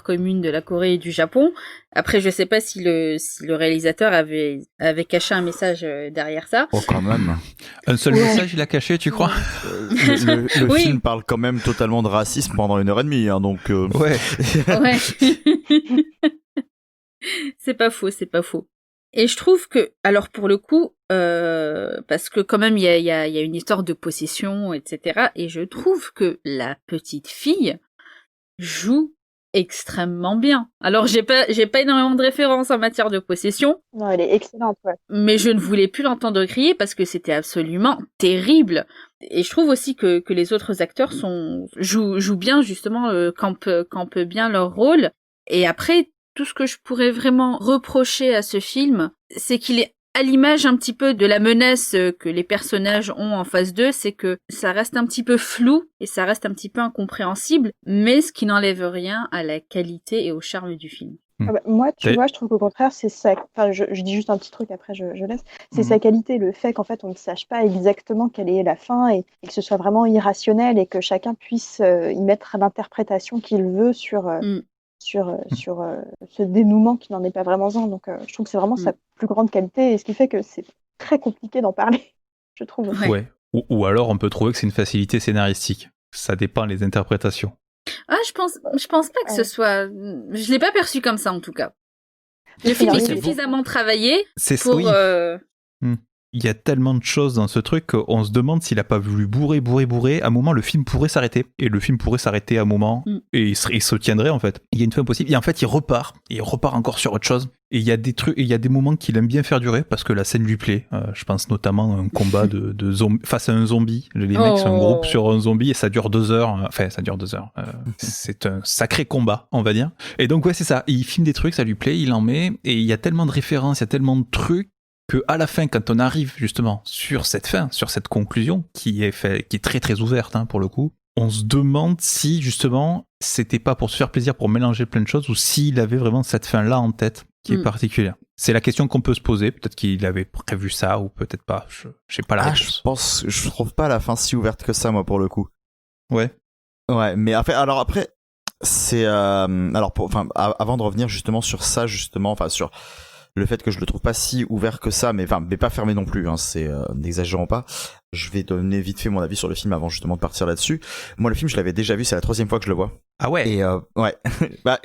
commune de la Corée et du Japon. Après, je sais pas si le réalisateur avait caché un message derrière ça. Oh, quand même. Un seul message, il a caché, tu crois? Le Oui. film parle quand même totalement de racisme pendant 1h30, hein, donc... Ouais. Ouais. C'est pas faux. Et je trouve que, alors pour le coup, parce que quand même il y a une histoire de possession, etc. Et je trouve que la petite fille joue extrêmement bien. Alors j'ai pas énormément de références en matière de possession. Non, elle est excellente, ouais. Mais je ne voulais plus l'entendre crier parce que c'était absolument terrible. Et je trouve aussi que les autres acteurs jouent bien, justement, campent bien leur rôle. Et après, tout ce que je pourrais vraiment reprocher à ce film, c'est qu'il est à l'image un petit peu de la menace que les personnages ont en face d'eux, c'est que ça reste un petit peu flou et ça reste un petit peu incompréhensible, mais ce qui n'enlève rien à la qualité et au charme du film. Ah bah, moi, tu vois, je trouve qu'au contraire, c'est ça. Enfin, je dis juste un petit truc, après je laisse. C'est sa qualité, le fait qu'en fait on ne sache pas exactement quelle est la fin et que ce soit vraiment irrationnel et que chacun puisse y mettre l'interprétation qu'il veut sur ce dénouement qui n'en est pas vraiment un. Donc, je trouve que c'est vraiment sa plus grande qualité et ce qui fait que c'est très compliqué d'en parler, je trouve. Ouais. Ou alors on peut trouver que c'est une facilité scénaristique. Ça dépend les interprétations. Ah, je pense pas que ce soit... Je l'ai pas perçu comme ça, en tout cas. Le film est suffisamment travaillé pour... Oui. Il y a tellement de choses dans ce truc qu'on se demande s'il a pas voulu bourrer. À un moment, le film pourrait s'arrêter. Et le film pourrait s'arrêter à un moment. Et il se tiendrait, en fait. Il y a une fin possible. Et en fait, il repart. Et il repart encore sur autre chose. Et il y a des trucs, il y a des moments qu'il aime bien faire durer parce que la scène lui plaît. Je pense notamment à un combat de zombie, face à un zombie. Les mecs sont un groupe sur un zombie et ça dure 2 heures. Enfin, ça dure 2 heures. C'est un sacré combat, on va dire. Et donc, ouais, c'est ça. Il filme des trucs, ça lui plaît, il en met. Et il y a tellement de références, il y a tellement de trucs que à la fin, quand on arrive justement sur cette fin, sur cette conclusion qui est très très ouverte pour le coup, on se demande si justement c'était pas pour se faire plaisir, pour mélanger plein de choses, ou s'il avait vraiment cette fin-là en tête qui est particulière. C'est la question qu'on peut se poser. Peut-être qu'il avait prévu ça ou peut-être pas. Je sais pas la réponse. Je trouve pas la fin si ouverte que ça, moi, pour le coup. Ouais. Ouais, mais alors après, c'est avant de revenir justement sur ça, sur le fait que je le trouve pas si ouvert que ça, mais pas fermé non plus, n'exagérons pas. Je vais donner vite fait mon avis sur le film avant justement de partir là-dessus. Moi, le film, je l'avais déjà vu, c'est la 3e fois que je le vois. Ah ouais. Et ouais.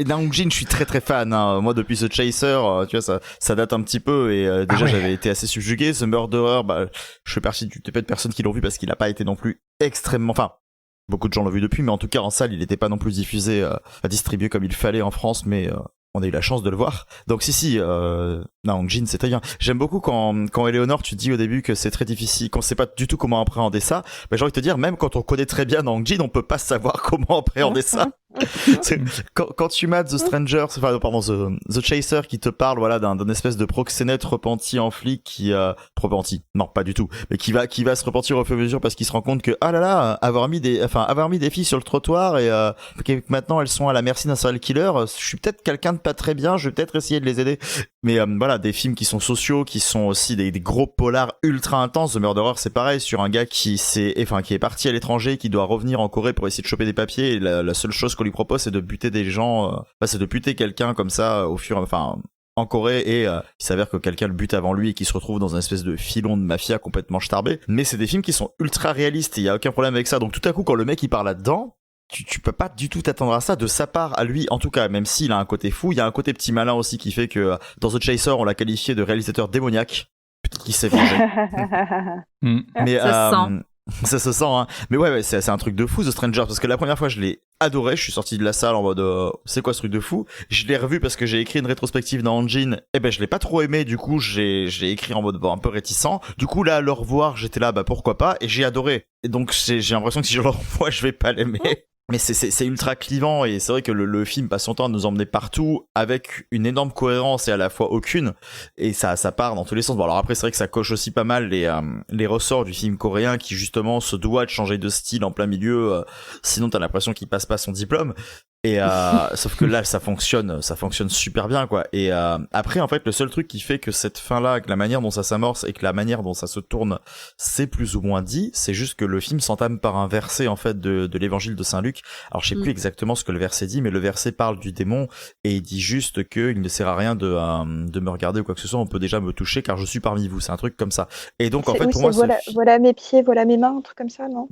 Naong Jin, je suis très très fan. Moi, depuis The Chaser, tu vois, ça date un petit peu et déjà j'avais été assez subjugué. The Murderer, je fais partie du peu de personnes qui l'ont vu parce qu'il a pas été non plus extrêmement. Enfin, beaucoup de gens l'ont vu depuis, mais en tout cas en salle, il était pas non plus diffusé, distribué comme il fallait en France, mais on a eu la chance de le voir. Donc si, Naong Jin, c'est très bien. J'aime beaucoup quand Eleonore, tu dis au début que c'est très difficile, qu'on sait pas du tout comment appréhender ça. J'ai envie de te dire, même quand on connaît très bien Naong Jin, on peut pas savoir comment appréhender ça. Quand tu mates The Strangers, The Chaser qui te parle, voilà, d'un espèce de proxénète repenti en flic repenti. Non, pas du tout. Mais qui va se repentir au fur et à mesure parce qu'il se rend compte que, avoir mis des filles sur le trottoir et, que maintenant elles sont à la merci d'un serial killer, je suis peut-être quelqu'un de pas très bien, je vais peut-être essayer de les aider. Mais voilà, des films qui sont sociaux, qui sont aussi des gros polars ultra intenses. The Murderer, c'est pareil, sur un gars qui est parti à l'étranger, qui doit revenir en Corée pour essayer de choper des papiers, et la seule chose qu'on lui propose, c'est de buter des gens, c'est de buter quelqu'un comme ça en Corée, et il s'avère que quelqu'un le bute avant lui et qui se retrouve dans un espèce de filon de mafia complètement starbé. Mais c'est des films qui sont ultra réalistes, et il y a aucun problème avec ça. Donc tout à coup, quand le mec il part là-dedans, tu peux pas du tout t'attendre à ça de sa part à lui, en tout cas, même s'il a un côté fou, il y a un côté petit malin aussi qui fait que dans The Chaser, on l'a qualifié de réalisateur démoniaque. Peut-être qu'il s'est vengé. Mais Ça se sent. ça se sent, hein. Mais ouais, c'est un truc de fou, The Stranger, parce que la première fois, je l'ai adoré. Je suis sorti de la salle en mode, c'est quoi ce truc de fou? Je l'ai revu parce que j'ai écrit une rétrospective dans Engine. Eh ben, je l'ai pas trop aimé, du coup, j'ai écrit en mode un peu réticent. Du coup, là, à le revoir, j'étais là, bah pourquoi pas, et j'ai adoré. Et donc, j'ai l'impression que si je le revois, je vais pas l'aimer. Mais c'est ultra clivant, et c'est vrai que le film passe son temps à nous emmener partout avec une énorme cohérence et à la fois aucune, et ça part dans tous les sens. Bon, alors après, c'est vrai que ça coche aussi pas mal les ressorts du film coréen qui justement se doit de changer de style en plein milieu, sinon t'as l'impression qu'il passe pas son diplôme. Et sauf que là ça fonctionne super bien quoi. Et après en fait le seul truc qui fait que cette fin là, que la manière dont ça s'amorce et que la manière dont ça se tourne, c'est plus ou moins dit, c'est juste que le film s'entame par un verset en fait de l'évangile de Saint Luc. Alors je sais plus exactement ce que le verset dit, mais le verset parle du démon et il dit juste que il ne sert à rien de me regarder ou quoi que ce soit, on peut déjà me toucher car je suis parmi vous. C'est un truc comme ça. Et donc en fait pour moi voilà mes pieds, voilà mes mains, un truc comme ça, non?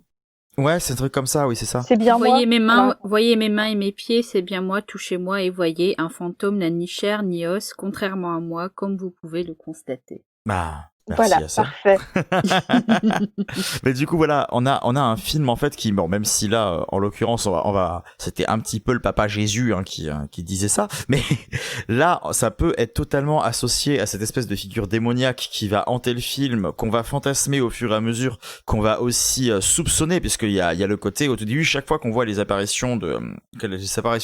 Ouais, c'est un truc comme ça, oui, c'est ça. C'est bien voyez moi. mes mains, Voilà. voyez mes mains et mes pieds, c'est bien moi, touchez-moi et voyez, un fantôme n'a ni chair ni os, contrairement à moi, comme vous pouvez le constater. Bah, merci Voilà, à ça. parfait. Mais du coup voilà, on a un film en fait qui, bon, même si là en l'occurrence on va c'était un petit peu le papa Jésus qui disait ça, mais là ça peut être totalement associé à cette espèce de figure démoniaque qui va hanter le film, qu'on va fantasmer au fur et à mesure, qu'on va aussi soupçonner, puisqu'il y a le côté au tout début, chaque fois qu'on voit les apparitions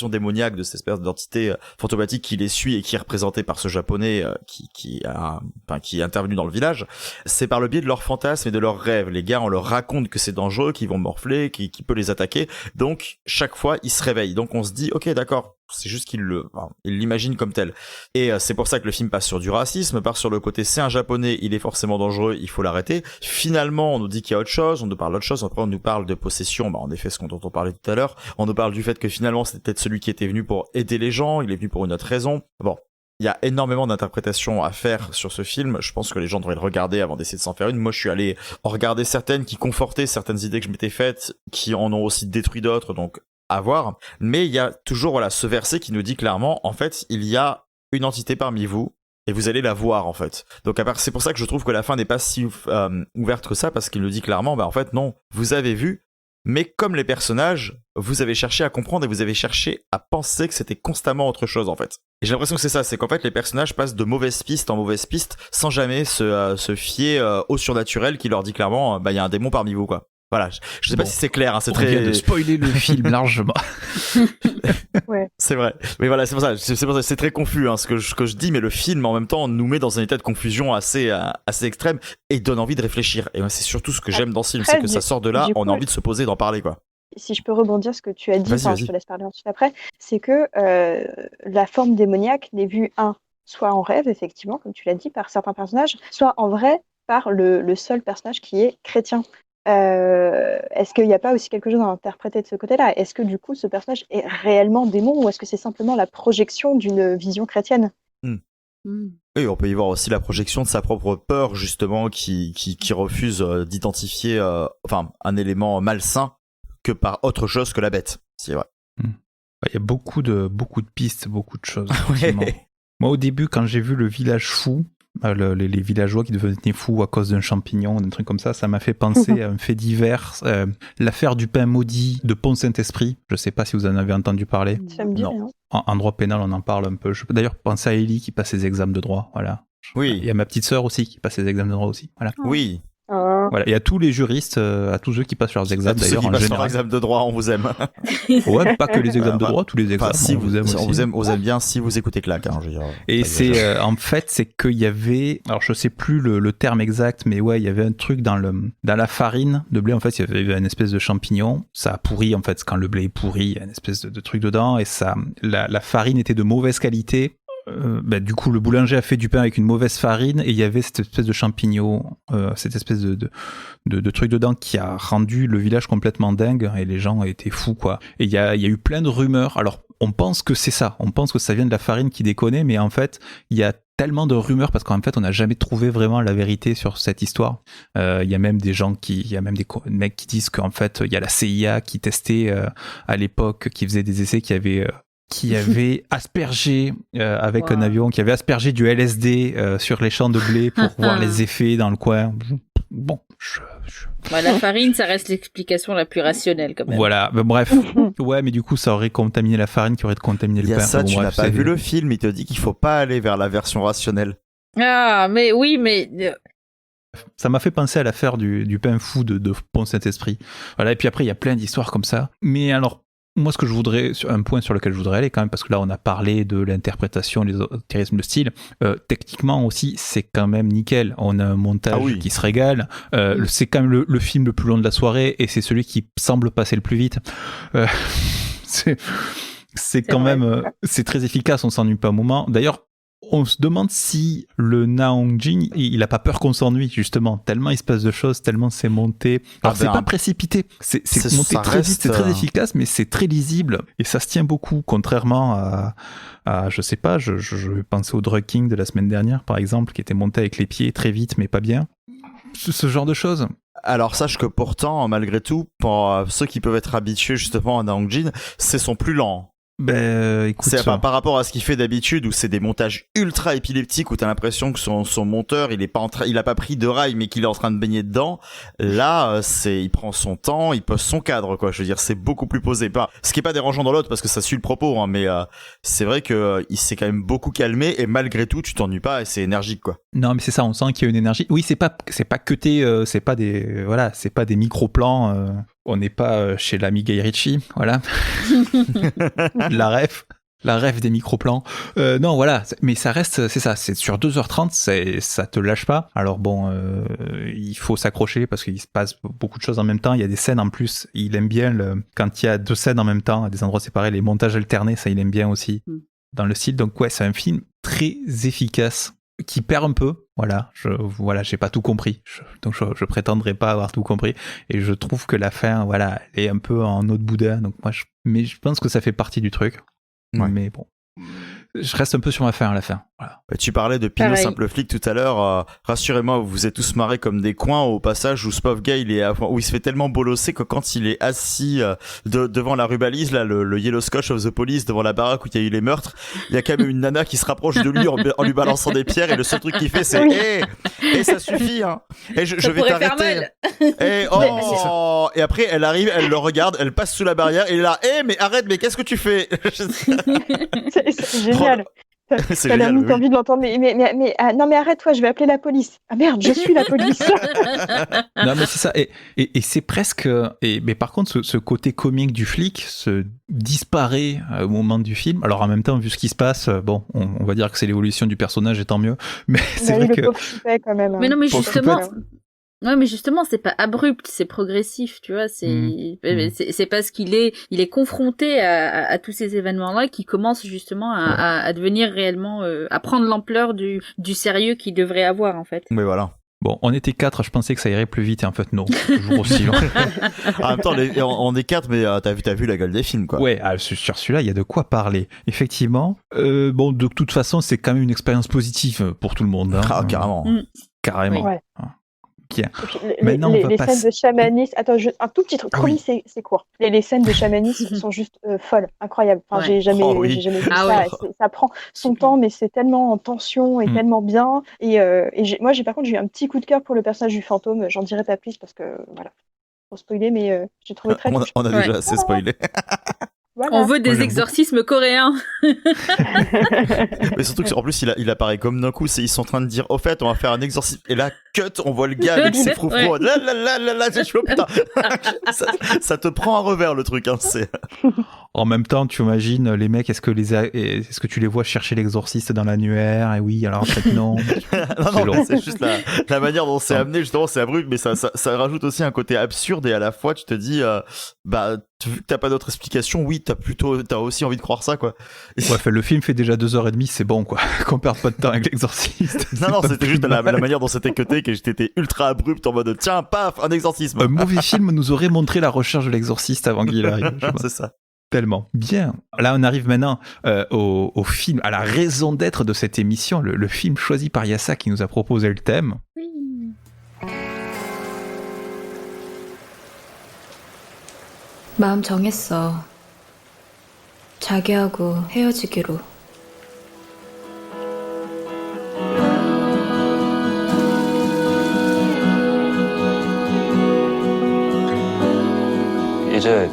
démoniaques de cette espèce d'entité fantomatique qui les suit et qui est représentée par ce japonais qui est intervenu dans le village, c'est par le biais de leurs fantasmes et de leurs rêves. Les gars, on leur raconte que c'est dangereux, qu'ils vont morfler, qu'il peut les attaquer. Donc, chaque fois, ils se réveillent. Donc, on se dit, ok, d'accord, c'est juste qu'ils l'imaginent comme tel. Et c'est pour ça que le film passe sur du racisme, part sur le côté, c'est un japonais, il est forcément dangereux, il faut l'arrêter. Finalement, on nous dit qu'il y a autre chose, on nous parle d'autre chose. Après, on nous parle de possession, en effet, ce dont on parlait tout à l'heure. On nous parle du fait que finalement, c'était peut-être celui qui était venu pour aider les gens, il est venu pour une autre raison. Bon. Il y a énormément d'interprétations à faire sur ce film. Je pense que les gens devraient le regarder avant d'essayer de s'en faire une. Moi, je suis allé en regarder certaines qui confortaient certaines idées que je m'étais faites, qui en ont aussi détruit d'autres, donc à voir. Mais il y a toujours ce verset qui nous dit clairement, en fait, il y a une entité parmi vous, et vous allez la voir, en fait. Donc c'est pour ça que je trouve que la fin n'est pas si ouverte que ça, parce qu'il nous dit clairement, en fait, non, vous avez vu, mais comme les personnages, vous avez cherché à comprendre et vous avez cherché à penser que c'était constamment autre chose en fait. Et j'ai l'impression que c'est ça, c'est qu'en fait les personnages passent de mauvaise piste en mauvaise piste sans jamais se fier au surnaturel qui leur dit clairement, il y a un démon parmi vous quoi. Voilà, je sais pas si c'est clair, hein, c'est on vient de spoiler le film largement. Ouais. C'est vrai, mais voilà, c'est pour ça, c'est très confus hein, ce que je dis, mais le film en même temps nous met dans un état de confusion assez extrême et donne envie de réfléchir. Et moi c'est surtout ce que j'aime dans ce film, c'est que ça sort de là, on a envie de se poser, d'en parler quoi. Si je peux rebondir ce que tu as dit, vas-y. je te laisse parler ensuite après, c'est que la forme démoniaque n'est vue soit en rêve effectivement, comme tu l'as dit, par certains personnages, soit en vrai par le seul personnage qui est chrétien. Est-ce qu'il n'y a pas aussi quelque chose à interpréter de ce côté-là? Est-ce que du coup ce personnage est réellement démon ou est-ce que c'est simplement la projection d'une vision chrétienne? Oui, on peut y voir aussi la projection de sa propre peur justement qui refuse d'identifier un élément malsain que par autre chose que la bête. C'est vrai. Il y a beaucoup de pistes, beaucoup de choses. Ouais. Moi au début quand j'ai vu le village fou, les villageois qui devenaient fous à cause d'un champignon, d'un truc comme ça m'a fait penser à un fait divers, l'affaire du pain maudit de Pont-Saint-Esprit. Je sais pas si vous en avez entendu parler. Ça me dit rien. En droit pénal, on en parle un peu. Je peux d'ailleurs penser à Ellie qui passe ses examens de droit. Voilà. Oui. Il y a ma petite sœur aussi qui passe ses examens de droit aussi. Voilà. Oui. Voilà. Et à tous les juristes, à tous ceux qui passent leurs examens d'ailleurs en général. Leurs examens de droit, on vous aime. Ouais, pas que les examens de droit, tous les examens. Si on vous aime aussi. On vous aime bien si vous écoutez Claque. Hein, je veux dire, et c'est en fait c'est qu'il y avait, alors je sais plus le terme exact, mais ouais, il y avait un truc dans la farine de blé en fait, il y avait une espèce de champignon, ça a pourri en fait quand le blé est pourri, il y a une espèce de truc dedans et ça, la farine était de mauvaise qualité. Du coup le boulanger a fait du pain avec une mauvaise farine et il y avait cette espèce de champignon, cette espèce de truc dedans qui a rendu le village complètement dingue et les gens étaient fous quoi. Et il y a eu plein de rumeurs. Alors on pense que c'est ça, on pense que ça vient de la farine qui déconnait, mais en fait il y a tellement de rumeurs parce qu'en fait on n'a jamais trouvé vraiment la vérité sur cette histoire. Il y a même des mecs qui disent qu'en fait il y a la CIA qui testait à l'époque, qui faisait des essais, qui avait aspergé avec un avion, qui avait aspergé du LSD sur les champs de blé pour voir les effets dans le coin. Bon, La farine, ça reste l'explication la plus rationnelle quand même. Voilà, bref. Ouais, mais du coup, ça aurait contaminé la farine qui aurait contaminé le pain. Il y a ça, tu n'as pas vu le film, il te dit qu'il faut pas aller vers la version rationnelle. Ah, mais oui, mais... Ça m'a fait penser à l'affaire du pain fou de Pont Saint-Esprit. Voilà, et puis après, il y a plein d'histoires comme ça. Mais alors, moi, un point sur lequel je voudrais aller quand même, parce que là, on a parlé de l'interprétation, l'ésotérisme, le style. Techniquement aussi, c'est quand même nickel. On a un montage qui se régale. C'est quand même le film le plus long de la soirée, et c'est celui qui semble passer le plus vite. C'est quand même, c'est très efficace. On s'ennuie pas un moment. D'ailleurs, on se demande si le Na Hong-jin, il a pas peur qu'on s'ennuie, justement, tellement il se passe de choses, tellement c'est monté. Alors c'est pas précipité, c'est monté très vite, c'est très efficace, mais c'est très lisible et ça se tient beaucoup, contrairement à je sais pas, je vais penser au Drug King de la semaine dernière, par exemple, qui était monté avec les pieds très vite, mais pas bien. Ce genre de choses. Alors sache que pourtant, malgré tout, pour ceux qui peuvent être habitués justement à Na Hong-jin, c'est son plus lent. Écoute, c'est par rapport à ce qu'il fait d'habitude, où c'est des montages ultra épileptiques, où t'as l'impression que son monteur il a pas pris de rail mais qu'il est en train de baigner dedans. Là il prend son temps, il pose son cadre, quoi. Je veux dire, c'est beaucoup plus posé, pas ce qui est pas dérangeant dans l'autre parce que ça suit le propos, hein, mais c'est vrai que il s'est quand même beaucoup calmé et malgré tout tu t'ennuies pas et c'est énergique, quoi. Non, mais c'est ça, on sent qu'il y a une énergie. Oui, c'est pas cuté, c'est pas des micro-plans. On n'est pas chez l'ami Guy Ritchie, voilà. La ref des micro-plans. Non, voilà, mais ça reste, c'est ça, c'est sur 2h30, ça te lâche pas. Alors bon, il faut s'accrocher parce qu'il se passe beaucoup de choses en même temps. Il y a des scènes en plus, il aime bien quand il y a 2 scènes en même temps, à des endroits séparés, les montages alternés, ça il aime bien aussi, dans le style. Donc ouais, c'est un film très efficace, qui perd un peu, j'ai pas tout compris, donc je prétendrai pas avoir tout compris, et je trouve que la fin, elle est un peu en eau de boudin, donc mais je pense que ça fait partie du truc, mais bon, je reste un peu sur ma fin à la fin. Voilà. Tu parlais de Pinot Simple Flic tout à l'heure. Rassurez-moi, vous vous êtes tous marrés comme des coins au passage où ce pauvre gars, où il se fait tellement bolosser que quand il est assis devant la rubalise, là, le Yellow Scotch of the Police, devant la baraque où il y a eu les meurtres, il y a quand même une nana qui se rapproche de lui en lui balançant des pierres, et le seul truc qu'il fait, c'est ça suffit, hein. Et je vais t'arrêter. Et après, elle arrive, elle le regarde, elle passe sous la barrière, et elle est là, mais arrête, mais qu'est-ce que tu fais? C'est génial. T'as limite envie de l'entendre, mais non, mais arrête-toi, je vais appeler la police. Ah merde, je suis la police. Non, mais c'est ça, et c'est presque, mais par contre, ce côté comique du flic se disparaît au moment du film. Alors en même temps, vu ce qui se passe, bon, on va dire que c'est l'évolution du personnage, et tant mieux, mais c'est vrai que... Quand même, hein. Mais non, mais justement... Ouais, mais justement, c'est pas abrupt, c'est progressif, tu vois, c'est parce qu'il est confronté à tous ces événements-là qu'il commence justement à devenir réellement, à prendre l'ampleur du sérieux qu'il devrait avoir, en fait. Mais voilà. Bon, on était 4, je pensais que ça irait plus vite, et en fait non, toujours aussi long. En même temps, on est 4, mais t'as vu la gueule des films, quoi. Ouais, sur celui-là, il y a de quoi parler. Effectivement, bon, de toute façon, c'est quand même une expérience positive pour tout le monde. Hein. Ah, carrément. Carrément. Ouais. Maintenant, les scènes de chamanisme. Attends, un tout petit truc. Promis, c'est court. Les scènes de chamanisme sont juste folles, incroyables. Enfin, j'ai jamais vu ça. Ça prend son temps, mais c'est tellement en tension et tellement bien. Et moi, par contre, j'ai eu un petit coup de cœur pour le personnage du fantôme. J'en dirai pas plus parce que voilà, faut spoiler, mais j'ai trouvé très. On a déjà assez spoilé. Voilà. On veut des exorcismes coréens. Mais surtout qu'en plus il apparaît comme d'un coup, ils sont en train de dire au fait on va faire un exorcisme, et là cut, on voit le gars avec ses froufrous, là c'est chaud, putain. ça te prend un revers le truc, hein, c'est... En même temps, tu imagines les mecs, est-ce que tu les vois chercher l'exorciste dans l'annuaire? Et oui, alors en fait non. non, c'est juste la manière dont c'est amené, justement, c'est abrupt, mais ça rajoute aussi un côté absurde, et à la fois tu te dis vu que t'as pas d'autre explication, oui, t'as aussi envie de croire ça, quoi. Ouais, le film fait déjà 2h30, c'est bon, quoi. Qu'on perde pas de temps avec l'exorciste. Non, c'était juste la manière dont c'était cuté, que j'étais ultra abrupt en mode tiens, paf, un exorcisme. Un mauvais film nous aurait montré la recherche de l'exorciste avant qu'il arrive. C'est ça. Tellement. Bien. Là, on arrive maintenant au film, à la raison d'être de cette émission, le film choisi par Yassa qui nous a proposé le thème. Oui. 마음 정했어. 자기하고 헤어지기로. 이제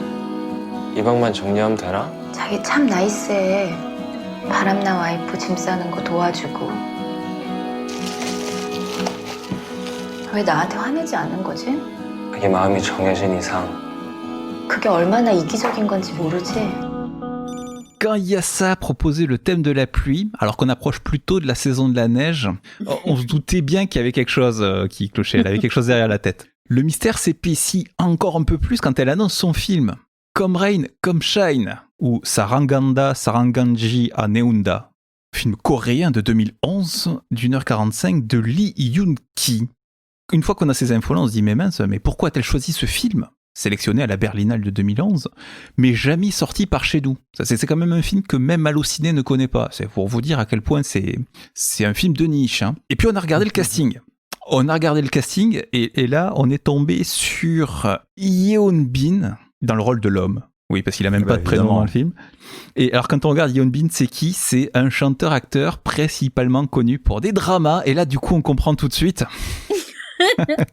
이 방만 정리하면 되나? 자기 참 나이스해. 바람나 와이프 짐 싸는 거 도와주고. 왜 나한테 화내지 않는 거지? 그게 마음이 정해진 이상 그게 얼마나 이기적인 건지 모르지? Quand Yassa a proposé le thème de la pluie, alors qu'on approche plutôt de la saison de la neige, on se doutait bien qu'il y avait quelque chose qui clochait, elle avait quelque chose derrière la tête. Le mystère s'épaissit encore un peu plus quand elle annonce son film. Comme Rain, comme Shine, ou Saranganda Saranganji a Neunda, film coréen de 2011 d'1h45 de Lee Yoon-ki. Une fois qu'on a ces infos-là, on se dit mais mince, mais pourquoi a-t-elle choisi ce film sélectionné à la Berlinale de 2011, mais jamais sorti par chez nous. C'est quand même un film que même Allociné ne connaît pas. C'est pour vous dire à quel point c'est un film de niche. Hein. Et puis on a regardé le casting. Et là, on est tombé sur Yeon Bin dans le rôle de l'homme. Oui, parce qu'il a même pas de prénom dans le film. Et alors quand on regarde Yeon Bin, c'est qui ? C'est un chanteur-acteur principalement connu pour des dramas. Et là, du coup, on comprend tout de suite.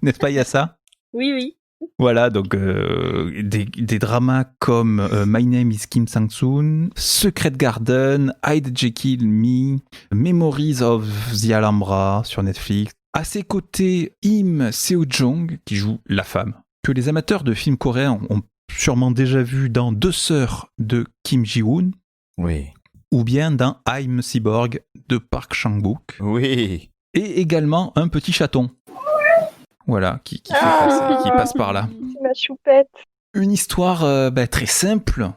N'est-ce pas, Yassa ? Oui, oui. Voilà, donc des dramas comme My Name is Kim Sang-soon, Secret Garden, Hide Jekyll Me, Memories of the Alhambra sur Netflix. À ses côtés, Im Seo-jong, qui joue la femme, que les amateurs de films coréens ont sûrement déjà vu dans Deux sœurs de Kim Ji-woon. Oui. Ou bien dans I'm Cyborg de Park Chan-wook. Oui. Et également un petit chaton. Voilà, qui passe par là. C'est ma choupette. Une histoire très simple.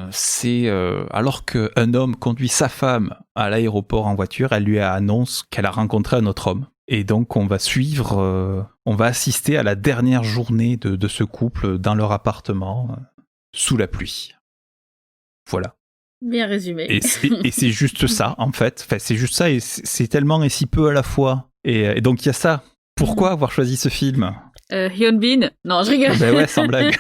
C'est alors qu'un homme conduit sa femme à l'aéroport en voiture, elle lui annonce qu'elle a rencontré un autre homme. Et donc on va on va assister à la dernière journée de ce couple dans leur appartement, sous la pluie. Voilà. Bien résumé. Et c'est juste ça, en fait. Enfin, c'est juste ça, et c'est tellement et si peu à la fois. Et donc il y a ça. Pourquoi avoir choisi ce film ? Hyun Bin ? Non, je rigole. Ben ouais, sans blague.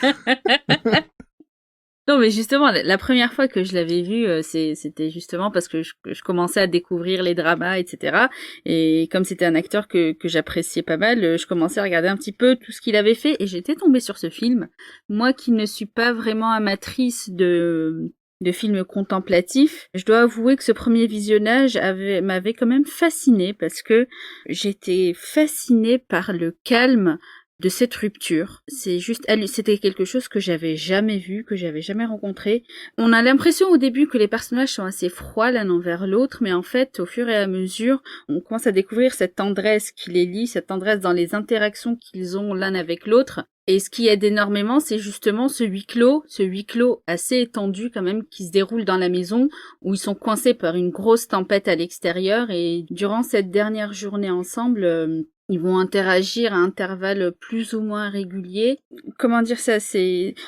Non, mais justement, la première fois que je l'avais vu, c'était justement parce que je commençais à découvrir les dramas, etc. Et comme c'était un acteur que j'appréciais pas mal, je commençais à regarder un petit peu tout ce qu'il avait fait et j'étais tombée sur ce film. Moi qui ne suis pas vraiment amatrice de films contemplatifs, je dois avouer que ce premier visionnage m'avait quand même fascinée parce que j'étais fascinée par le calme de cette rupture. C'était quelque chose que j'avais jamais vu, que j'avais jamais rencontré. On a l'impression au début que les personnages sont assez froids l'un envers l'autre, mais en fait, au fur et à mesure, on commence à découvrir cette tendresse qui les lie, cette tendresse dans les interactions qu'ils ont l'un avec l'autre. Et ce qui aide énormément, c'est justement ce huis clos assez étendu quand même, qui se déroule dans la maison, où ils sont coincés par une grosse tempête à l'extérieur, et durant cette dernière journée ensemble, ils vont interagir à intervalles plus ou moins réguliers. Comment dire ça ?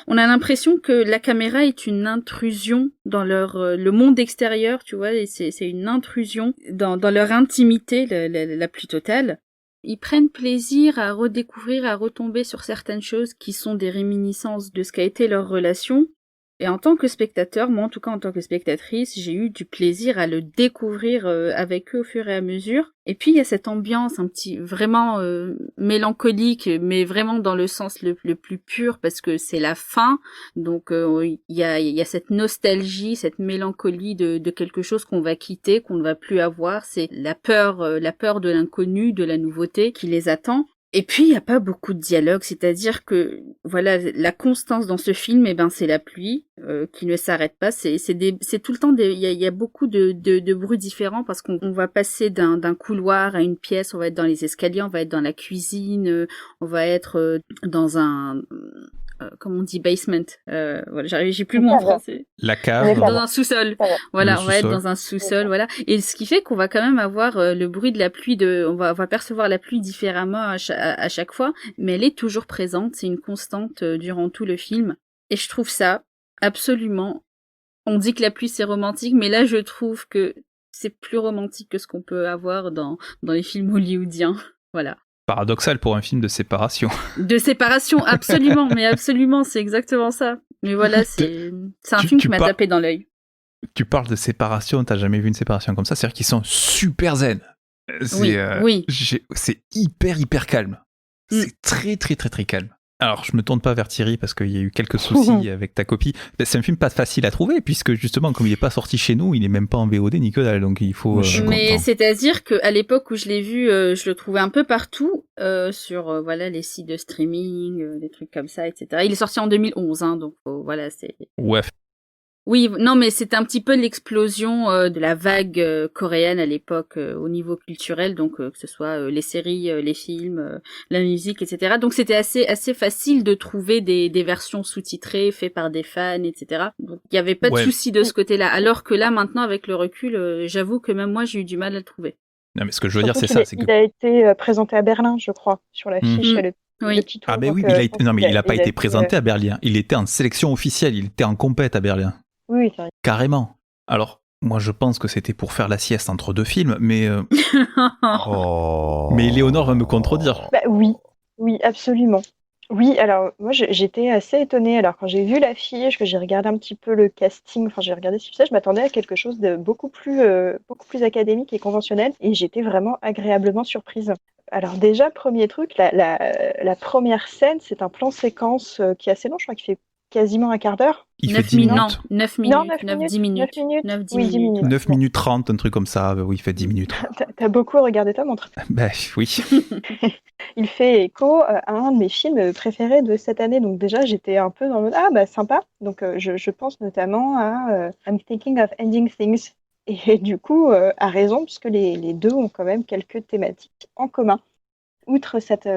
On a l'impression que la caméra est une intrusion dans le monde extérieur, tu vois, et c'est une intrusion dans leur intimité la plus totale. Ils prennent plaisir à redécouvrir, à retomber sur certaines choses qui sont des réminiscences de ce qu'a été leur relation. Et en tant que spectateur, moi en tout cas en tant que spectatrice, j'ai eu du plaisir à le découvrir avec eux au fur et à mesure. Et puis il y a cette ambiance un petit vraiment mélancolique, mais vraiment dans le sens le plus pur parce que c'est la fin. Donc il y a cette nostalgie, cette mélancolie de quelque chose qu'on va quitter, qu'on ne va plus avoir. C'est la peur de l'inconnu, de la nouveauté qui les attend. Et puis, il n'y a pas beaucoup de dialogue, c'est-à-dire que, voilà, la constance dans ce film, c'est la pluie, qui ne s'arrête pas. C'est tout le temps il y a beaucoup de bruits différents parce qu'on va passer d'un couloir à une pièce, on va être dans les escaliers, on va être dans la cuisine, on va être dans un, comment on dit, basement. Voilà, j'ai plus le mot en français. La cave. Dans un sous-sol. Voilà, on va être dans un sous-sol, voilà. Et ce qui fait qu'on va quand même avoir le bruit de la pluie on va percevoir la pluie différemment à chaque fois, mais elle est toujours présente, c'est une constante durant tout le film. Et je trouve ça absolument On dit que la pluie c'est romantique, mais là je trouve que c'est plus romantique que ce qu'on peut avoir dans les films hollywoodiens. Voilà. Paradoxal pour un film de séparation. De séparation, absolument, mais absolument, c'est exactement ça. Mais voilà, c'est un film qui m'a tapé dans l'œil. Tu parles de séparation, t'as jamais vu une séparation comme ça, c'est-à-dire qu'ils sont super zen. Oui. C'est hyper calme. C'est très calme. Alors, je me tourne pas vers Thierry parce qu'il y a eu quelques soucis avec ta copie. C'est un film pas facile à trouver puisque justement, comme il est pas sorti chez nous, il est même pas en VOD ni que dalle, donc il faut. Mais c'est-à-dire qu'à l'époque où je l'ai vu, je le trouvais un peu partout sur voilà les sites de streaming, des trucs comme ça, etc. Il est sorti en 2011, hein, donc voilà, c'est. Ouais. Oui, non, mais c'était un petit peu l'explosion de la vague coréenne à l'époque au niveau culturel, donc que ce soit les séries, les films, la musique, etc. Donc c'était assez facile de trouver des versions sous-titrées faites par des fans, etc. Donc il y avait pas de souci de ce côté-là. Alors que là, maintenant, avec le recul, j'avoue que même moi, j'ai eu du mal à le trouver. Non, mais ce que je veux dire, c'est ça, c'est que il a été présenté à Berlin, je crois, sur l'affiche. Oui. Ah ben oui, mais il a pas été présenté à Berlin. Il était en sélection officielle, il était en compète à Berlin. Oui, c'est vrai. Carrément. Alors, moi, je pense que c'était pour faire la sieste entre deux films, mais... Mais Léonore va me contredire. Bah, oui, absolument. Oui, alors, moi, j'étais assez étonnée. Alors, quand j'ai vu l'affiche, que j'ai regardé un petit peu le casting, enfin, j'ai regardé ce que c'est, je m'attendais à quelque chose de beaucoup plus académique et conventionnel, et j'étais vraiment agréablement surprise. Alors déjà, premier truc, la première scène, c'est un plan séquence qui est assez long, je crois qu'il fait quasiment un quart d'heure. Il fait 10 minutes. Non, 9 minutes, 10 minutes. 9 minutes. 9 minutes 30, un truc comme ça. Oui, il fait 10 minutes. T'as beaucoup regardé ta montre. Ben oui. Il fait écho à un de mes films préférés de cette année. Donc déjà, j'étais un peu dans le mode « Ah, bah sympa ». Donc je pense notamment à I'm Thinking of Ending Things. Et du coup, à raison, puisque les deux ont quand même quelques thématiques en commun. Outre cette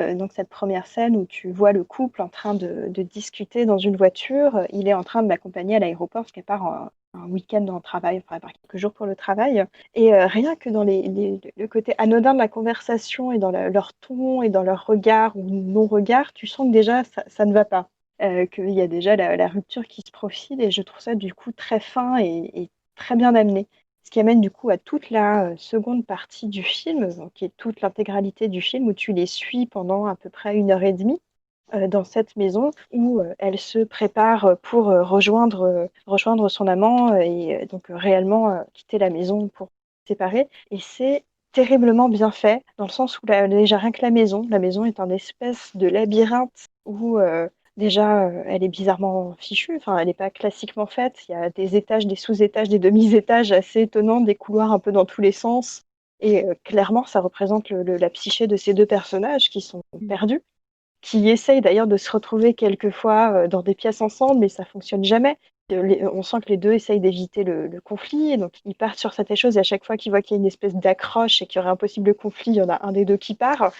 première scène où tu vois le couple en train de discuter dans une voiture, il est en train de m'accompagner à l'aéroport parce qu'elle part un week-end en travail, enfin, elle part quelques jours pour le travail. Et rien que dans le côté anodin de la conversation et dans leur ton et dans leur regard ou non-regard, tu sens que déjà ça ne va pas. Qu'il y a déjà la rupture qui se profile et je trouve ça du coup très fin et très bien amené. Ce qui amène du coup à toute la seconde partie du film, donc, qui est toute l'intégralité du film, où tu les suis pendant à peu près 1h30 dans cette maison où elle se prépare pour rejoindre son amant et donc réellement quitter la maison pour se séparer. Et c'est terriblement bien fait, dans le sens où déjà rien que la maison est un espèce de labyrinthe où... Déjà, elle est bizarrement fichue, enfin, elle n'est pas classiquement faite. Il y a des étages, des sous-étages, des demi-étages assez étonnants, des couloirs un peu dans tous les sens. Et clairement, ça représente la psyché de ces deux personnages qui sont perdus, qui essayent d'ailleurs de se retrouver quelquefois dans des pièces ensemble, mais ça ne fonctionne jamais. On sent que les deux essayent d'éviter le conflit, et donc ils partent sur cette chose, et à chaque fois qu'ils voient qu'il y a une espèce d'accroche et qu'il y aurait un possible conflit, il y en a un des deux qui part.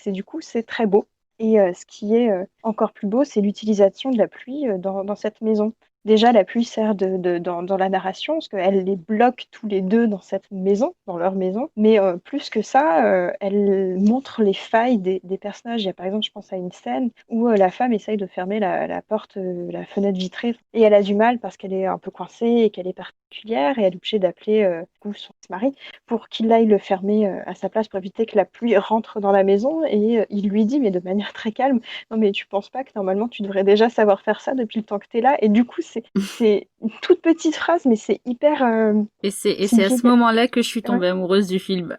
Du coup, c'est très beau. Et ce qui est encore plus beau, c'est l'utilisation de la pluie dans cette maison. Déjà, la pluie sert dans la narration, parce qu'elle les bloque tous les deux dans cette maison, dans leur maison. Mais plus que ça, elle montre les failles des personnages. Il y a par exemple, je pense à une scène où la femme essaye de fermer la porte, la fenêtre vitrée. Et elle a du mal parce qu'elle est un peu coincée et qu'elle est particulière. Et elle est obligée d'appeler son mari pour qu'il aille le fermer à sa place pour éviter que la pluie rentre dans la maison. Et il lui dit, mais de manière très calme, non mais tu penses pas que normalement tu devrais déjà savoir faire ça depuis le temps que t'es là? Et du coup, c'est une toute petite phrase, mais c'est hyper... Et c'est à ce moment-là que je suis tombée amoureuse du film.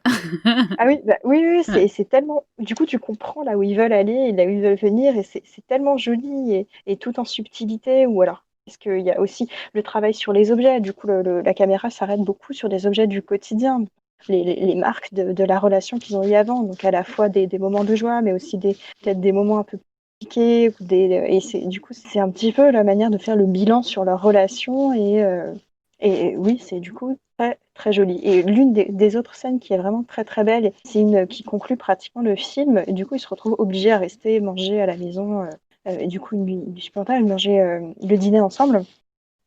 Ah oui, oui, c'est tellement... Du coup, tu comprends là où ils veulent aller et là où ils veulent venir, et c'est tellement joli et tout en subtilité, ou alors... Parce qu'il y a aussi le travail sur les objets. Du coup, la caméra s'arrête beaucoup sur des objets du quotidien. Les marques de la relation qu'ils ont eu avant. Donc, à la fois des moments de joie, mais aussi peut-être des moments un peu compliqués. Du coup, c'est un petit peu la manière de faire le bilan sur leur relation. Et oui, c'est du coup très, très joli. Et l'une des autres scènes qui est vraiment très, très belle, c'est une qui conclut pratiquement le film. Et du coup, ils se retrouvent obligés à rester manger à la maison. Et du coup, ils supportaient manger le dîner ensemble.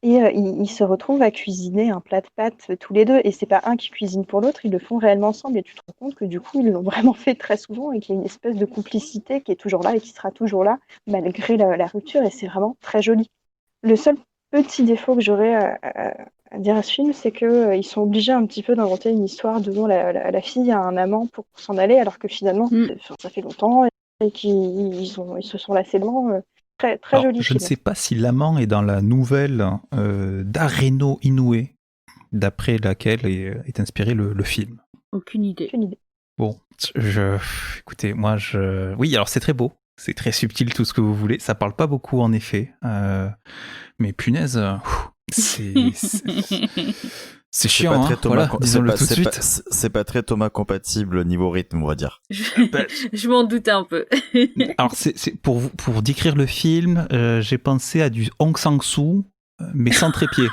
Et ils se retrouvent à cuisiner un plat de pâtes tous les deux. Et c'est pas un qui cuisine pour l'autre, ils le font réellement ensemble. Et tu te rends compte que du coup, ils l'ont vraiment fait très souvent et qu'il y a une espèce de complicité qui est toujours là et qui sera toujours là, malgré la rupture. Et c'est vraiment très joli. Le seul petit défaut que j'aurais à dire à ce film, c'est que ils sont obligés un petit peu d'inventer une histoire de la fille a un amant pour s'en aller, alors que finalement, ça fait longtemps et qu'ils se sont lassés devant. Très, très joli Je film. ne sais pas si l'amant est dans la nouvelle d'Areno Inoue, d'après laquelle est inspiré le film. Aucune idée. Bon, écoutez, oui, alors c'est très beau, c'est très subtil, tout ce que vous voulez. Ça parle pas beaucoup, en effet. Mais punaise, c'est chiant, pas très Thomas, disons-le tout de suite. C'est pas très Thomas compatible niveau rythme, on va dire. Je m'en doutais un peu. Alors, c'est pour décrire le film, j'ai pensé à du Hong Sang-soo, mais sans trépied.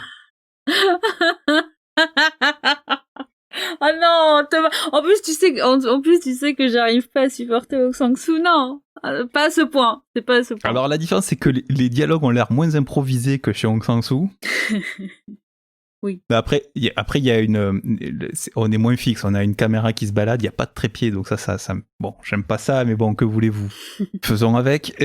Oh non, Thomas. En plus, tu sais que j'arrive pas à supporter Hong Sang-soo. Non, pas à ce point. C'est pas à ce point. Alors, la différence, c'est que les dialogues ont l'air moins improvisés que chez Hong Sang-soo. Oui. Mais après, il y a on est moins fixe, on a une caméra qui se balade, il n'y a pas de trépied, donc ça, bon, j'aime pas ça, mais bon, que voulez-vous? Faisons avec.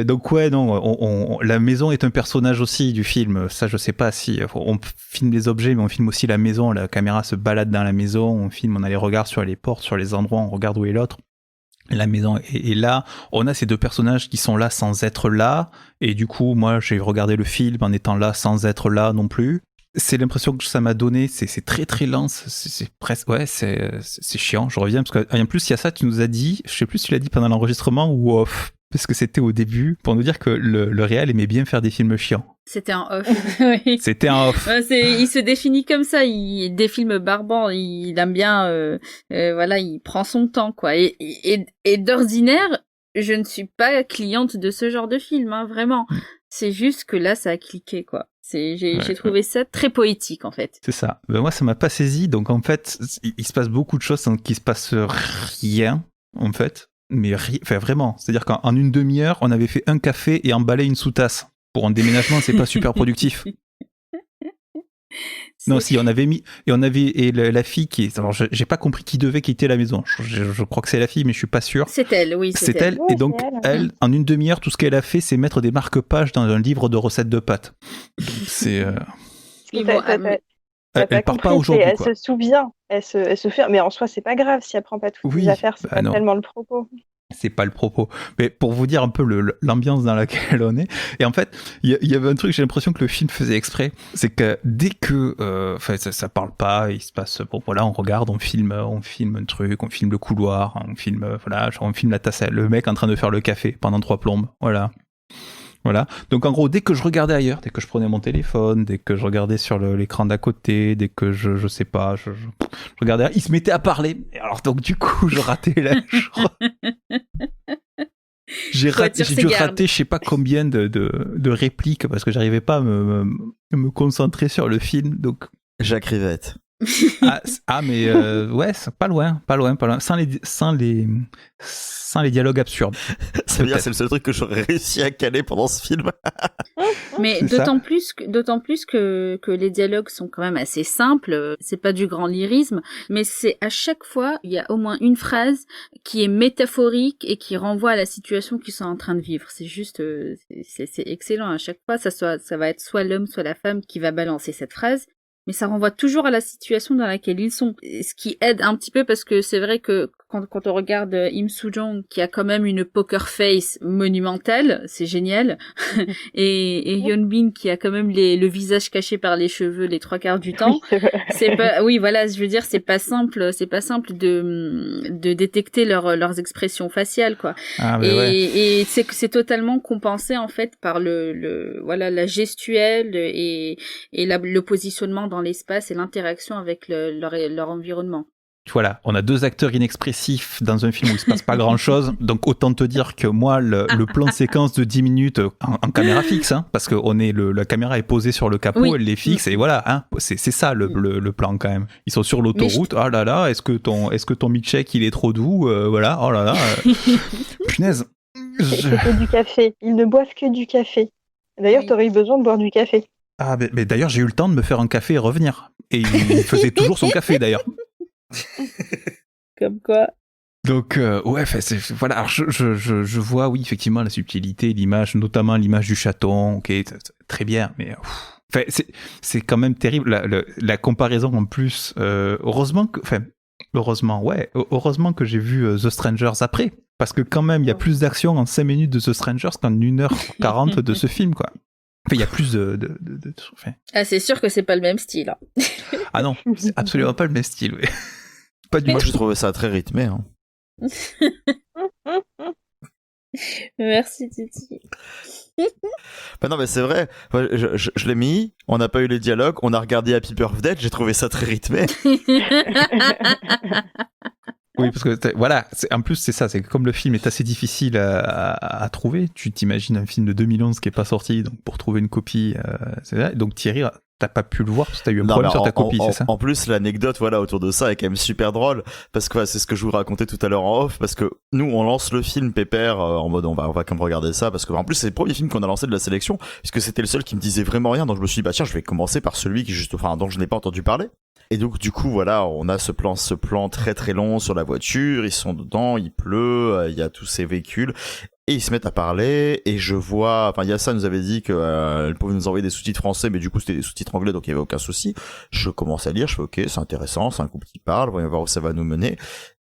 Donc ouais, non, la maison est un personnage aussi du film, ça je sais pas si, on filme les objets, mais on filme aussi la maison, la caméra se balade dans la maison, on a les regards sur les portes, sur les endroits, on regarde où est l'autre. La maison est là, on a ces deux personnages qui sont là sans être là, et du coup, moi j'ai regardé le film en étant là sans être là non plus. C'est l'impression que ça m'a donné, c'est très très lent, c'est presque, ouais, c'est chiant, je reviens, parce qu'en plus il y a ça, tu nous as dit, je sais plus si tu l'as dit pendant l'enregistrement ou off, parce que c'était au début, pour nous dire que le réal aimait bien faire des films chiants. C'était un off. Oui. C'était un off. Il se définit comme ça, des films barbants, il aime bien, voilà, il prend son temps, quoi. Et d'ordinaire, je ne suis pas cliente de ce genre de film, hein, vraiment. C'est juste que là, ça a cliqué, quoi. J'ai trouvé ça très poétique, en fait. C'est ça. Ben moi, ça m'a pas saisi. Donc, en fait, il se passe beaucoup de choses sans qu'il se passe rien, en fait. Mais enfin, vraiment. C'est-à-dire qu'en une demi-heure, on avait fait un café et emballé une sous-tasse. Pour un déménagement, c'est pas super productif. Non, si, on avait mis... Et la fille qui est... Alors, j'ai pas compris qui devait quitter la maison. Je crois que c'est la fille, mais je suis pas sûr. C'est elle, oui, c'est elle. Et donc, elle, en une demi-heure, tout ce qu'elle a fait, c'est mettre des marque-pages dans un livre de recettes de pâtes. Donc, c'est... Elle part pas aujourd'hui, elle quoi. se souvient, elle se fait... Mais en soi, c'est pas grave si elle prend pas toutes les affaires, c'est pas tellement le propos. C'est pas le propos. Mais pour vous dire un peu l'ambiance dans laquelle on est. Et en fait, il y avait un truc, j'ai l'impression que le film faisait exprès. C'est que dès que, ça parle pas, il se passe, bon, voilà, on regarde, on filme un truc, on filme le couloir, on filme la tasse, le mec en train de faire le café pendant 3 plombes. Voilà. Donc en gros, dès que je regardais ailleurs, dès que je prenais mon téléphone, dès que je regardais sur l'écran d'à côté, dès que je sais pas, je regardais ailleurs, il se mettait à parler. Et alors donc du coup, je ratais j'ai dû rater je sais pas combien de répliques parce que j'arrivais pas à me concentrer sur le film. Donc Jacques Rivette. Mais ouais, pas loin, sans les dialogues absurdes. Ça veut dire que c'est le seul truc que j'aurais réussi à caler pendant ce film. Mais d'autant plus que les dialogues sont quand même assez simples, c'est pas du grand lyrisme, mais c'est à chaque fois, il y a au moins une phrase qui est métaphorique et qui renvoie à la situation qu'ils sont en train de vivre. C'est juste, c'est excellent à chaque fois, ça va être soit l'homme, soit la femme qui va balancer cette phrase. Mais ça renvoie toujours à la situation dans laquelle ils sont. Ce qui aide un petit peu parce que c'est vrai que quand on regarde Im Soo-jong, qui a quand même une poker face monumentale, c'est génial, et Hyun Bin qui a quand même le visage caché par les cheveux les 3/4 du temps, c'est pas, oui, voilà, je veux dire, c'est pas simple de détecter leurs expressions faciales, quoi. Et c'est totalement compensé, en fait, par la gestuelle et le positionnement dans l'espace et l'interaction avec leur environnement. Voilà, on a 2 acteurs inexpressifs dans un film où il se passe pas grand chose, donc autant te dire que moi, le plan de séquence de 10 minutes en caméra fixe, hein, parce que la caméra est posée sur le capot, elle les fixe, et voilà, hein, c'est ça le plan quand même. Ils sont sur l'autoroute, oh là là, est-ce que ton milkshake il est trop doux, voilà, oh là là, punaise. C'est du café, ils ne boivent que du café. D'ailleurs, t'aurais eu besoin de boire du café. Ah, mais d'ailleurs, j'ai eu le temps de me faire un café et revenir. Et il faisait toujours son café, d'ailleurs. Comme quoi. Donc, ouais, alors je vois, oui, effectivement, la subtilité, l'image, notamment l'image du chaton, ok, très bien, mais enfin, c'est quand même terrible la comparaison en plus. Heureusement que j'ai vu The Strangers après, parce que quand même il y a plus d'action en 5 minutes de The Strangers qu'en 1h40 de ce film, quoi. Enfin, il y a plus de enfin. Ah, c'est sûr que c'est pas le même style. Hein. Ah non, c'est absolument pas le même style. Ouais. Pas du Moi, tout. je trouvais ça très rythmé. Hein. Merci Titi. Bah non, mais c'est vrai. Je l'ai mis. On n'a pas eu les dialogues. On a regardé Happy Birthday. J'ai trouvé ça très rythmé. Oui, parce que voilà, en plus c'est ça, c'est que comme le film est assez difficile à trouver, tu t'imagines un film de 2011 qui est pas sorti, donc pour trouver une copie, c'est ça. Donc Thierry, t'as pas pu le voir parce que t'as eu un problème sur ta copie, c'est ça? En plus, l'anecdote, voilà, autour de ça est quand même super drôle, parce que c'est ce que je vous racontais tout à l'heure en off, parce que nous, on lance le film pépère en mode on va quand même regarder ça, parce que en plus c'est le premier film qu'on a lancé de la sélection, puisque c'était le seul qui me disait vraiment rien, donc je me suis dit bah tiens, je vais commencer par celui dont je n'ai pas entendu parler. Et donc du coup voilà, on a ce plan très très long sur la voiture, ils sont dedans, il pleut, il y a tous ces véhicules. Et ils se mettent à parler, et je vois, enfin Yassa nous avait dit qu'elle pouvait nous envoyer des sous-titres français, mais du coup c'était des sous-titres anglais, donc il y avait aucun souci. Je commence à lire, je fais ok, c'est intéressant, c'est un couple qui parle, voyons voir où ça va nous mener.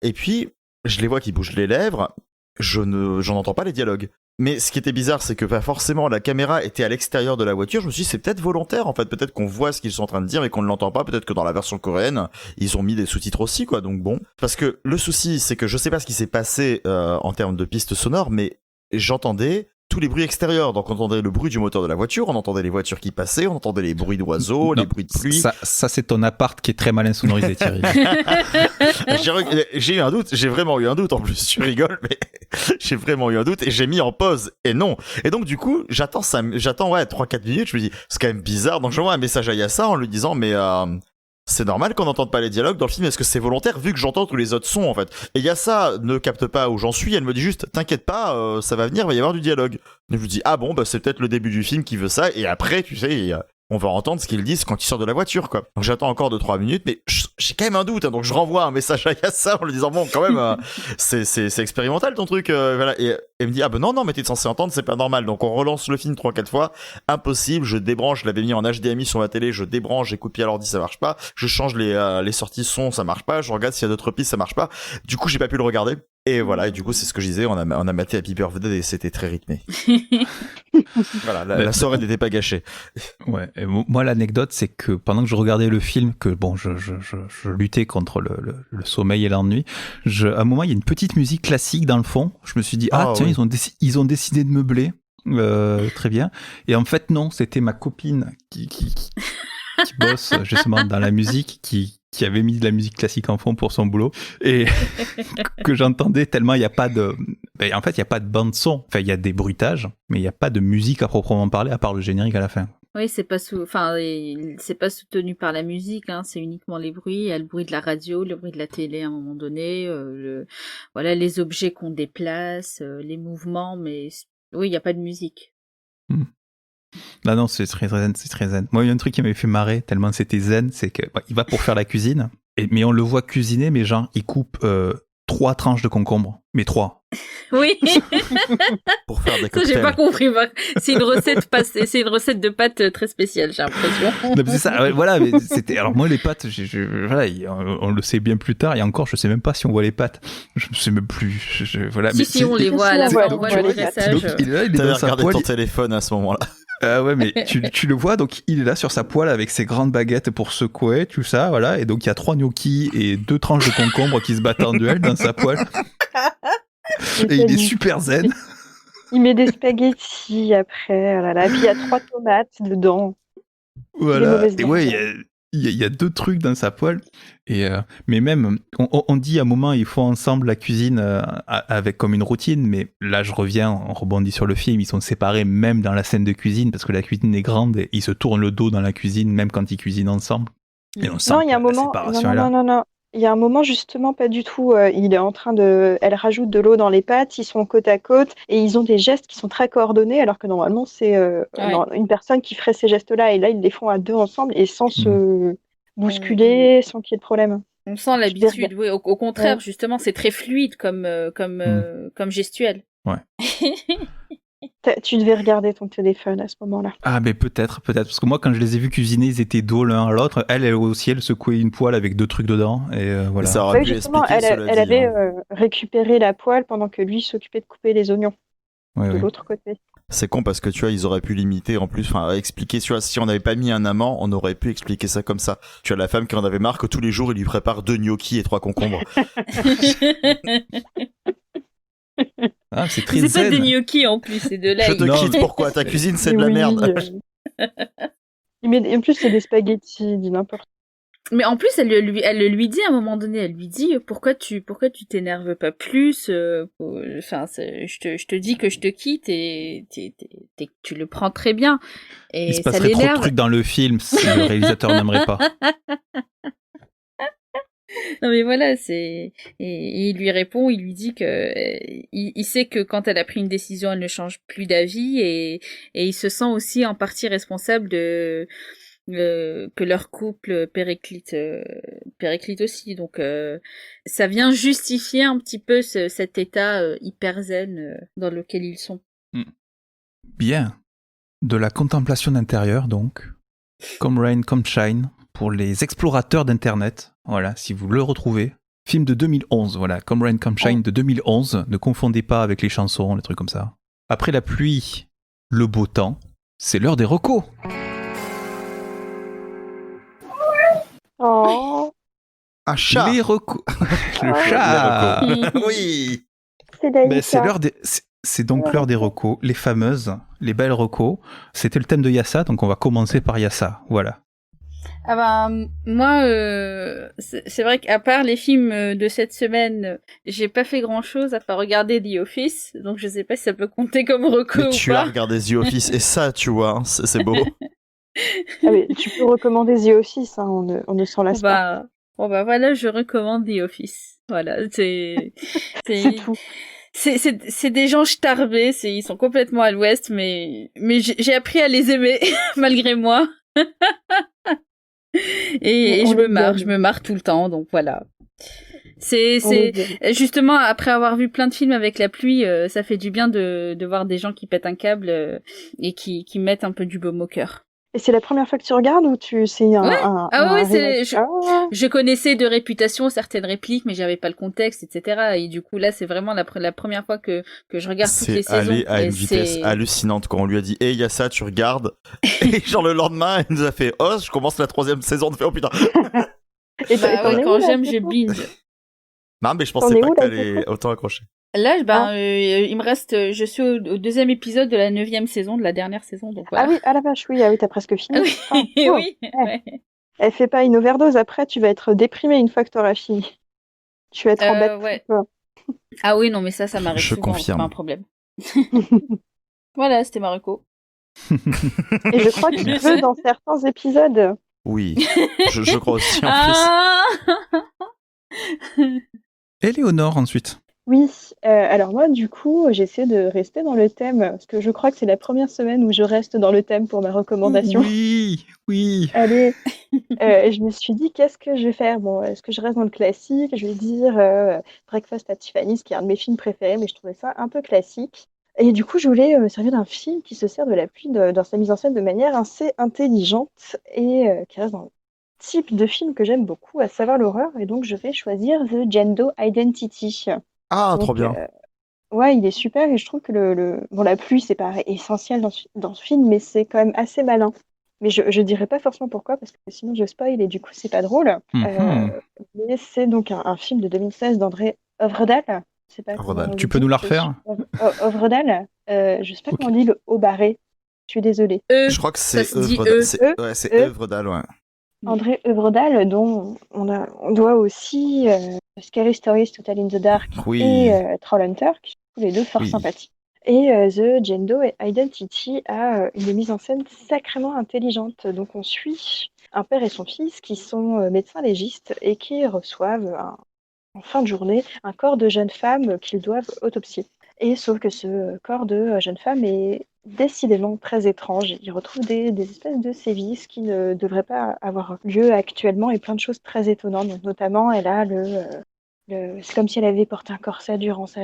Et puis, je les vois qui bougent les lèvres, j'en entends pas les dialogues. Mais ce qui était bizarre, c'est que forcément la caméra était à l'extérieur de la voiture. Je me suis dit c'est peut-être volontaire en fait, peut-être qu'on voit ce qu'ils sont en train de dire et qu'on ne l'entend pas. Peut-être que dans la version coréenne ils ont mis des sous-titres aussi, quoi. Donc bon, parce que le souci c'est que je sais pas ce qui s'est passé en termes de pistes sonores, mais j'entendais tous les bruits extérieurs. Donc on entendait le bruit du moteur de la voiture, on entendait les voitures qui passaient, on entendait les bruits d'oiseaux, les bruits de pluie. Ça c'est ton appart qui est très mal insonorisé, Thierry. J'ai eu un doute, j'ai vraiment eu un doute en plus. Tu rigoles, mais j'ai vraiment eu un doute et j'ai mis en pause et non. Et donc du coup, j'attends 3-4 minutes, je me dis c'est quand même bizarre. Donc j'envoie un message à Yassa en lui disant mais c'est normal qu'on n'entende pas les dialogues dans le film, est-ce que c'est volontaire vu que j'entends tous les autres sons en fait? Et Yassa ne capte pas où j'en suis, elle me dit juste t'inquiète pas, ça va venir, il va y avoir du dialogue. Et je lui dis ah bon bah c'est peut-être le début du film qui veut ça, et après tu sais on va entendre ce qu'ils disent quand ils sortent de la voiture, quoi. Donc j'attends encore 2-3 minutes, mais j'ai quand même un doute, hein, donc je renvoie un message à Yassa en lui disant bon quand même c'est expérimental ton truc, voilà. Et elle me dit ah ben non mais t'es censé entendre, c'est pas normal. Donc on relance le film 3-4 fois, impossible, je débranche, je l'avais mis en HDMI sur ma télé, je débranche, j'ai coupé à l'ordi, ça marche pas, je change les sorties son, ça marche pas, je regarde s'il y a d'autres pistes, ça marche pas. Du coup j'ai pas pu le regarder. Et voilà, et du coup c'est ce que je disais, on a maté Happy Birthday et c'était très rythmé. Voilà, la soirée n'était pas gâchée. Ouais, et moi l'anecdote c'est que pendant que je regardais le film, que bon je luttais contre le sommeil et l'ennui, à un moment il y a une petite musique classique dans le fond, je me suis dit tiens oui. ils ont décidé de meubler, très bien, et en fait non, c'était ma copine qui bosse justement dans la musique qui avait mis de la musique classique en fond pour son boulot et que j'entendais tellement il n'y a pas de... En fait, il n'y a pas de bande-son. Enfin, il y a des bruitages, mais il n'y a pas de musique à proprement parler à part le générique à la fin. Oui, c'est pas soutenu par la musique, hein, c'est uniquement les bruits. Il y a le bruit de la radio, le bruit de la télé à un moment donné, voilà, les objets qu'on déplace, les mouvements, mais oui, il n'y a pas de musique. Non, c'est très zen, c'est très zen. Moi, il y a un truc qui m'avait fait marrer tellement c'était zen, c'est que il va pour faire la cuisine, mais on le voit cuisiner, mais genre, il coupe 3 tranches de concombre, mais 3. Oui. Pour faire des cocktails. J'ai pas compris. C'est une recette de pâtes très spéciale, j'ai l'impression. Non, c'est ça. Voilà. Mais c'était. Alors moi les pâtes, voilà, on le sait bien plus tard. Et encore, je sais même pas si on voit les pâtes. Je ne sais même plus. Voilà. Si on les voit à la fin, on voit le dressage. Il est là, il est dans sa regardé poêle. ton téléphone à ce moment-là. Ah ouais, mais tu le vois, donc il est là sur sa poêle avec ses grandes baguettes pour secouer, tout ça, voilà. Et donc il y a 3 gnocchis et 2 tranches de concombre qui se battent en duel dans sa poêle. Et il est super zen. Il met des spaghettis après, oh là là. Et puis il y a 3 tomates dedans. Voilà. Et ouais, il y a 2 trucs dans sa poêle. Et mais même, on dit à un moment, ils font ensemble la cuisine avec comme une routine. Mais là, je reviens, on rebondit sur le film. Ils sont séparés même dans la scène de cuisine parce que la cuisine est grande et ils se tournent le dos dans la cuisine, même quand ils cuisinent ensemble. Et on sent non, il y a un la moment. séparation est là. Non. Il y a un moment justement pas du tout. Il est en train elle rajoute de l'eau dans les pâtes. Ils sont côte à côte et ils ont des gestes qui sont très coordonnés, alors que normalement c'est une personne qui ferait ces gestes-là. Et là ils les font à 2 ensemble et sans se bousculer, sans qu'il y ait de problème. On sent l'habitude. Oui, au contraire, justement, c'est très fluide comme gestuel. Ouais. Tu devais regarder ton téléphone à ce moment-là. Ah, mais peut-être. Parce que moi, quand je les ai vus cuisiner, ils étaient dos l'un à l'autre. Elle aussi, elle secouait une poêle avec 2 trucs dedans. Et voilà. Ça aurait Oui, pu justement, expliquer, elle cela dit, avait hein. récupéré la poêle pendant que lui s'occupait de couper les oignons Ouais, de ouais. l'autre côté. C'est con parce que tu vois, ils auraient pu limiter en plus, enfin expliquer, tu vois, si on n'avait pas mis un amant, on aurait pu expliquer ça comme ça. Tu as la femme qui en avait marre que tous les jours il lui prépare 2 gnocchis et 3 concombres. Ah, c'est très C'est pas zen. des gnocchis en plus, c'est de Je l'ail. te Non, quitte, mais- pourquoi ta cuisine c'est de la Oui, merde. En plus, c'est des spaghettis, dit n'importe Mais en plus, elle le lui dit à un moment donné. Elle lui dit pourquoi tu t'énerves pas plus. Enfin, je te dis que je te quitte et tu le prends très bien. Et Il se ça passerait trop de l'énerve. trucs dans le film si le réalisateur n'aimerait pas. Non mais voilà, et il lui répond, il lui dit que il sait que quand elle a pris une décision, elle ne change plus d'avis et il se sent aussi en partie responsable de que leur couple périclite aussi. Donc ça vient justifier un petit peu cet état hyper zen dans lequel ils sont. Bien. De la contemplation d'intérieur, donc. Come Rain, Come Shine, pour les explorateurs d'Internet. Voilà, si vous le retrouvez. Film de 2011, voilà. Come Rain, Come Shine de 2011. Ne confondez pas avec les chansons, les trucs comme ça. Après la pluie, le beau temps, c'est l'heure des recos. Oh, Un chat. Les recos. Le Ah. chat. Les recos. Oui. c'est Ben, Daïka. c'est l'heure des... C'est donc l'heure des recos, les fameuses, les belles recos. C'était le thème de Yassa, donc on va commencer par Yassa. Voilà. Ah ben moi c'est vrai qu'à part les films de cette semaine, j'ai pas fait grand-chose à part regarder The Office, donc je sais pas si ça peut compter comme reco Mais ou tu as pas. regardé The Office et ça, tu vois, hein, c'est beau. Ah, mais tu peux recommander The Office, hein, on ne s'en lasse pas. Bon bah voilà, je recommande The Office. Voilà, C'est tout. c'est des gens starbés, ils sont complètement à l'ouest, mais j'ai appris à les aimer malgré moi. Et On je me les marre, aime. je me marre tout le temps, donc voilà. On les aime. Justement, après avoir vu plein de films avec la pluie, ça fait du bien de voir des gens qui pètent un câble et qui mettent un peu du baume au cœur. Et c'est la première fois que tu regardes ou c'est Ouais. un Ouais, remake? je connaissais de réputation certaines répliques, mais j'avais pas le contexte, etc. Et du coup, là, c'est vraiment la première fois que je regarde toutes les C'est saisons. allé à Et une vitesse c'est- hallucinante quand on lui a dit hey, il y a ça, tu regardes. Et genre le lendemain, il nous a fait oh, je commence la 3e saison. On fait oh putain. Et Bah t'en ouais, es quand où, là, j'aime, c'est je tout binge. Non, mais je T'en pensais es pas où, que là, t'allais autant accrocher. Là, il me reste, je suis au 2e épisode de la 9e saison, de la dernière saison, donc Ah voilà. oui, ah la vache, oui, ah oui, t'as presque fini. Ah oui, Ah, oh, oui, ouais. Elle fait pas une overdose, après tu vas être déprimé une fois que t'auras fini. Tu vas être en bas de Ouais. toi. Ah oui, non, mais ça m'arrive Je souvent, c'est confirme. pas un problème. Voilà, c'était ma reco. Et je crois qu'il pleut dans certains épisodes. Oui, je crois aussi en plus. Ah Éléonore, ensuite. Oui, alors moi du coup j'essaie de rester dans le thème, parce que je crois que c'est la première semaine où je reste dans le thème pour ma recommandation. Oui, oui. Allez, je me suis dit qu'est-ce que je vais faire? Bon, est-ce que je reste dans le classique? Je vais dire Breakfast at Tiffany's, qui est un de mes films préférés, mais je trouvais ça un peu classique. Et du coup, je voulais me servir d'un film qui se sert de la pluie dans sa mise en scène de manière assez intelligente et qui reste dans le type de film que j'aime beaucoup, à savoir l'horreur. Et donc, je vais choisir The Gendo Identity. Ah, Donc, trop bien. ouais, il est super et je trouve que bon, la pluie, c'est pas essentiel dans ce film, mais c'est quand même assez malin. Mais je dirais pas forcément pourquoi, parce que sinon je spoil et du coup, c'est pas drôle. Mhm. Mais c'est donc un film de 2016 d'André Øvredal. Je sais pas Øvredal. comment on Tu le peux dit. nous la refaire? Øvredal. Je sais pas Ok. comment on dit le haut barré. Je suis désolée. Je crois que c'est ça se dit œuvre E. c'est E. œuvre d'Al, ouais. André Øvredal, dont on doit aussi Scary Stories to Tell in the Dark Oui. et Trollhunter, qui sont tous les deux fort Oui. sympathiques. Et The Gendo Identity a une mise en scène sacrément intelligente. Donc on suit un père et son fils qui sont médecins légistes et qui reçoivent en fin de journée un corps de jeune femme qu'ils doivent autopsier. Et sauf que ce corps de jeune femme est décidément très étrange. Ils retrouvent des espèces de sévices qui ne devraient pas avoir lieu actuellement et plein de choses très étonnantes. Donc, notamment, elle a le c'est comme si elle avait porté un corset durant sa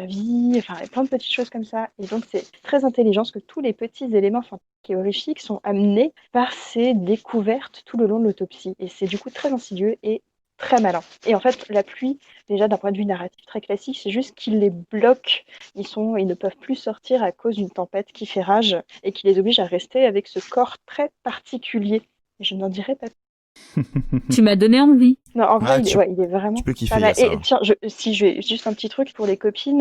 vie, enfin, plein de petites choses comme ça. Et donc, c'est très intelligent parce que tous les petits éléments fantastiques et horrifiques sont amenés par ces découvertes tout le long de l'autopsie. Et c'est du coup très insidieux et très malin. Et en fait, la pluie, déjà d'un point de vue narratif très classique, c'est juste qu'il les bloque. Ils ne peuvent plus sortir à cause d'une tempête qui fait rage et qui les oblige à rester avec ce corps très particulier. Et je n'en dirai pas plus. Tu m'as donné envie. Non, en vrai, il est vraiment. Tu peux kiffer. Voilà. Ça, Et tiens, si j'ai juste un petit truc pour les copines,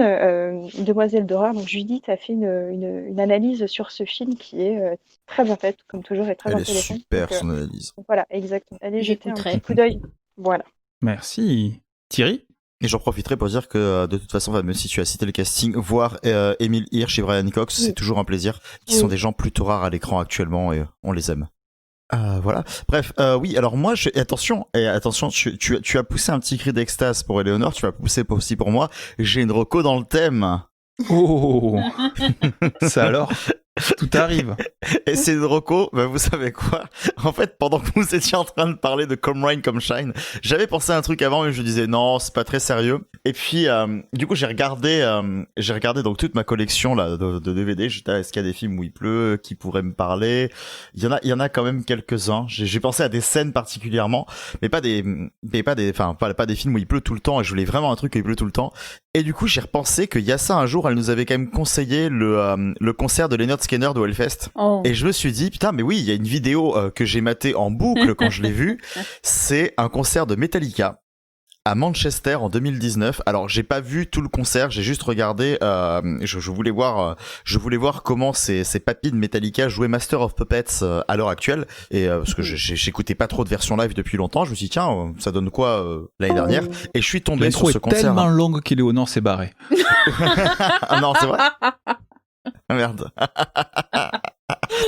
Demoiselle d'horreur, donc Judith a fait une analyse sur ce film qui est très bien faite, comme toujours, et très elle est intéressante. super, donc, son analyse. Voilà, exactement. Allez jeter un J'écouterai. petit coup d'œil. Voilà. Merci. Thierry? Et j'en profiterai pour dire que de toute façon, même si tu as cité le casting, voir Emile Hirsch et Brian Cox, c'est toujours un plaisir. Qui sont des gens plutôt rares à l'écran actuellement et on les aime. Voilà. Bref, oui. Alors moi, attention, tu as poussé un petit cri d'extase pour Éléonore. Tu vas pousser aussi pour moi. J'ai une reco dans le thème. Oh. Ça alors, tout arrive. Et c'est une reco, vous savez quoi? En fait, pendant que vous étiez en train de parler de Come Rain, Come Shine, j'avais pensé à un truc avant, mais je disais non, c'est pas très sérieux. Et puis, du coup, j'ai regardé donc toute ma collection là de DVD. J'étais, est-ce qu'il y a des films où il pleut qui pourraient me parler? Il y en a quand même quelques-uns. J'ai pensé à des scènes particulièrement, mais pas des films où il pleut tout le temps. Et je voulais vraiment un truc où il pleut tout le temps. Et du coup, j'ai repensé qu'il y a ça un jour, elle nous avait quand même conseillé le concert de Lynyrd Skynyrd au Hellfest. Oh. Et je me suis dit, putain, mais oui, il y a une vidéo que j'ai matée en boucle quand je l'ai vue. C'est un concert de Metallica à Manchester en 2019. Alors, j'ai pas vu tout le concert, j'ai juste regardé, je voulais voir comment ces papis de Metallica jouaient Master of Puppets à l'heure actuelle. Et parce que j'écoutais pas trop de versions live depuis longtemps, je me suis dit, tiens, ça donne quoi l'année dernière? Et je suis tombé sur ce concert. Tellement longue qu'Éléonore s'est barrée. Ah non, c'est vrai? Ah merde.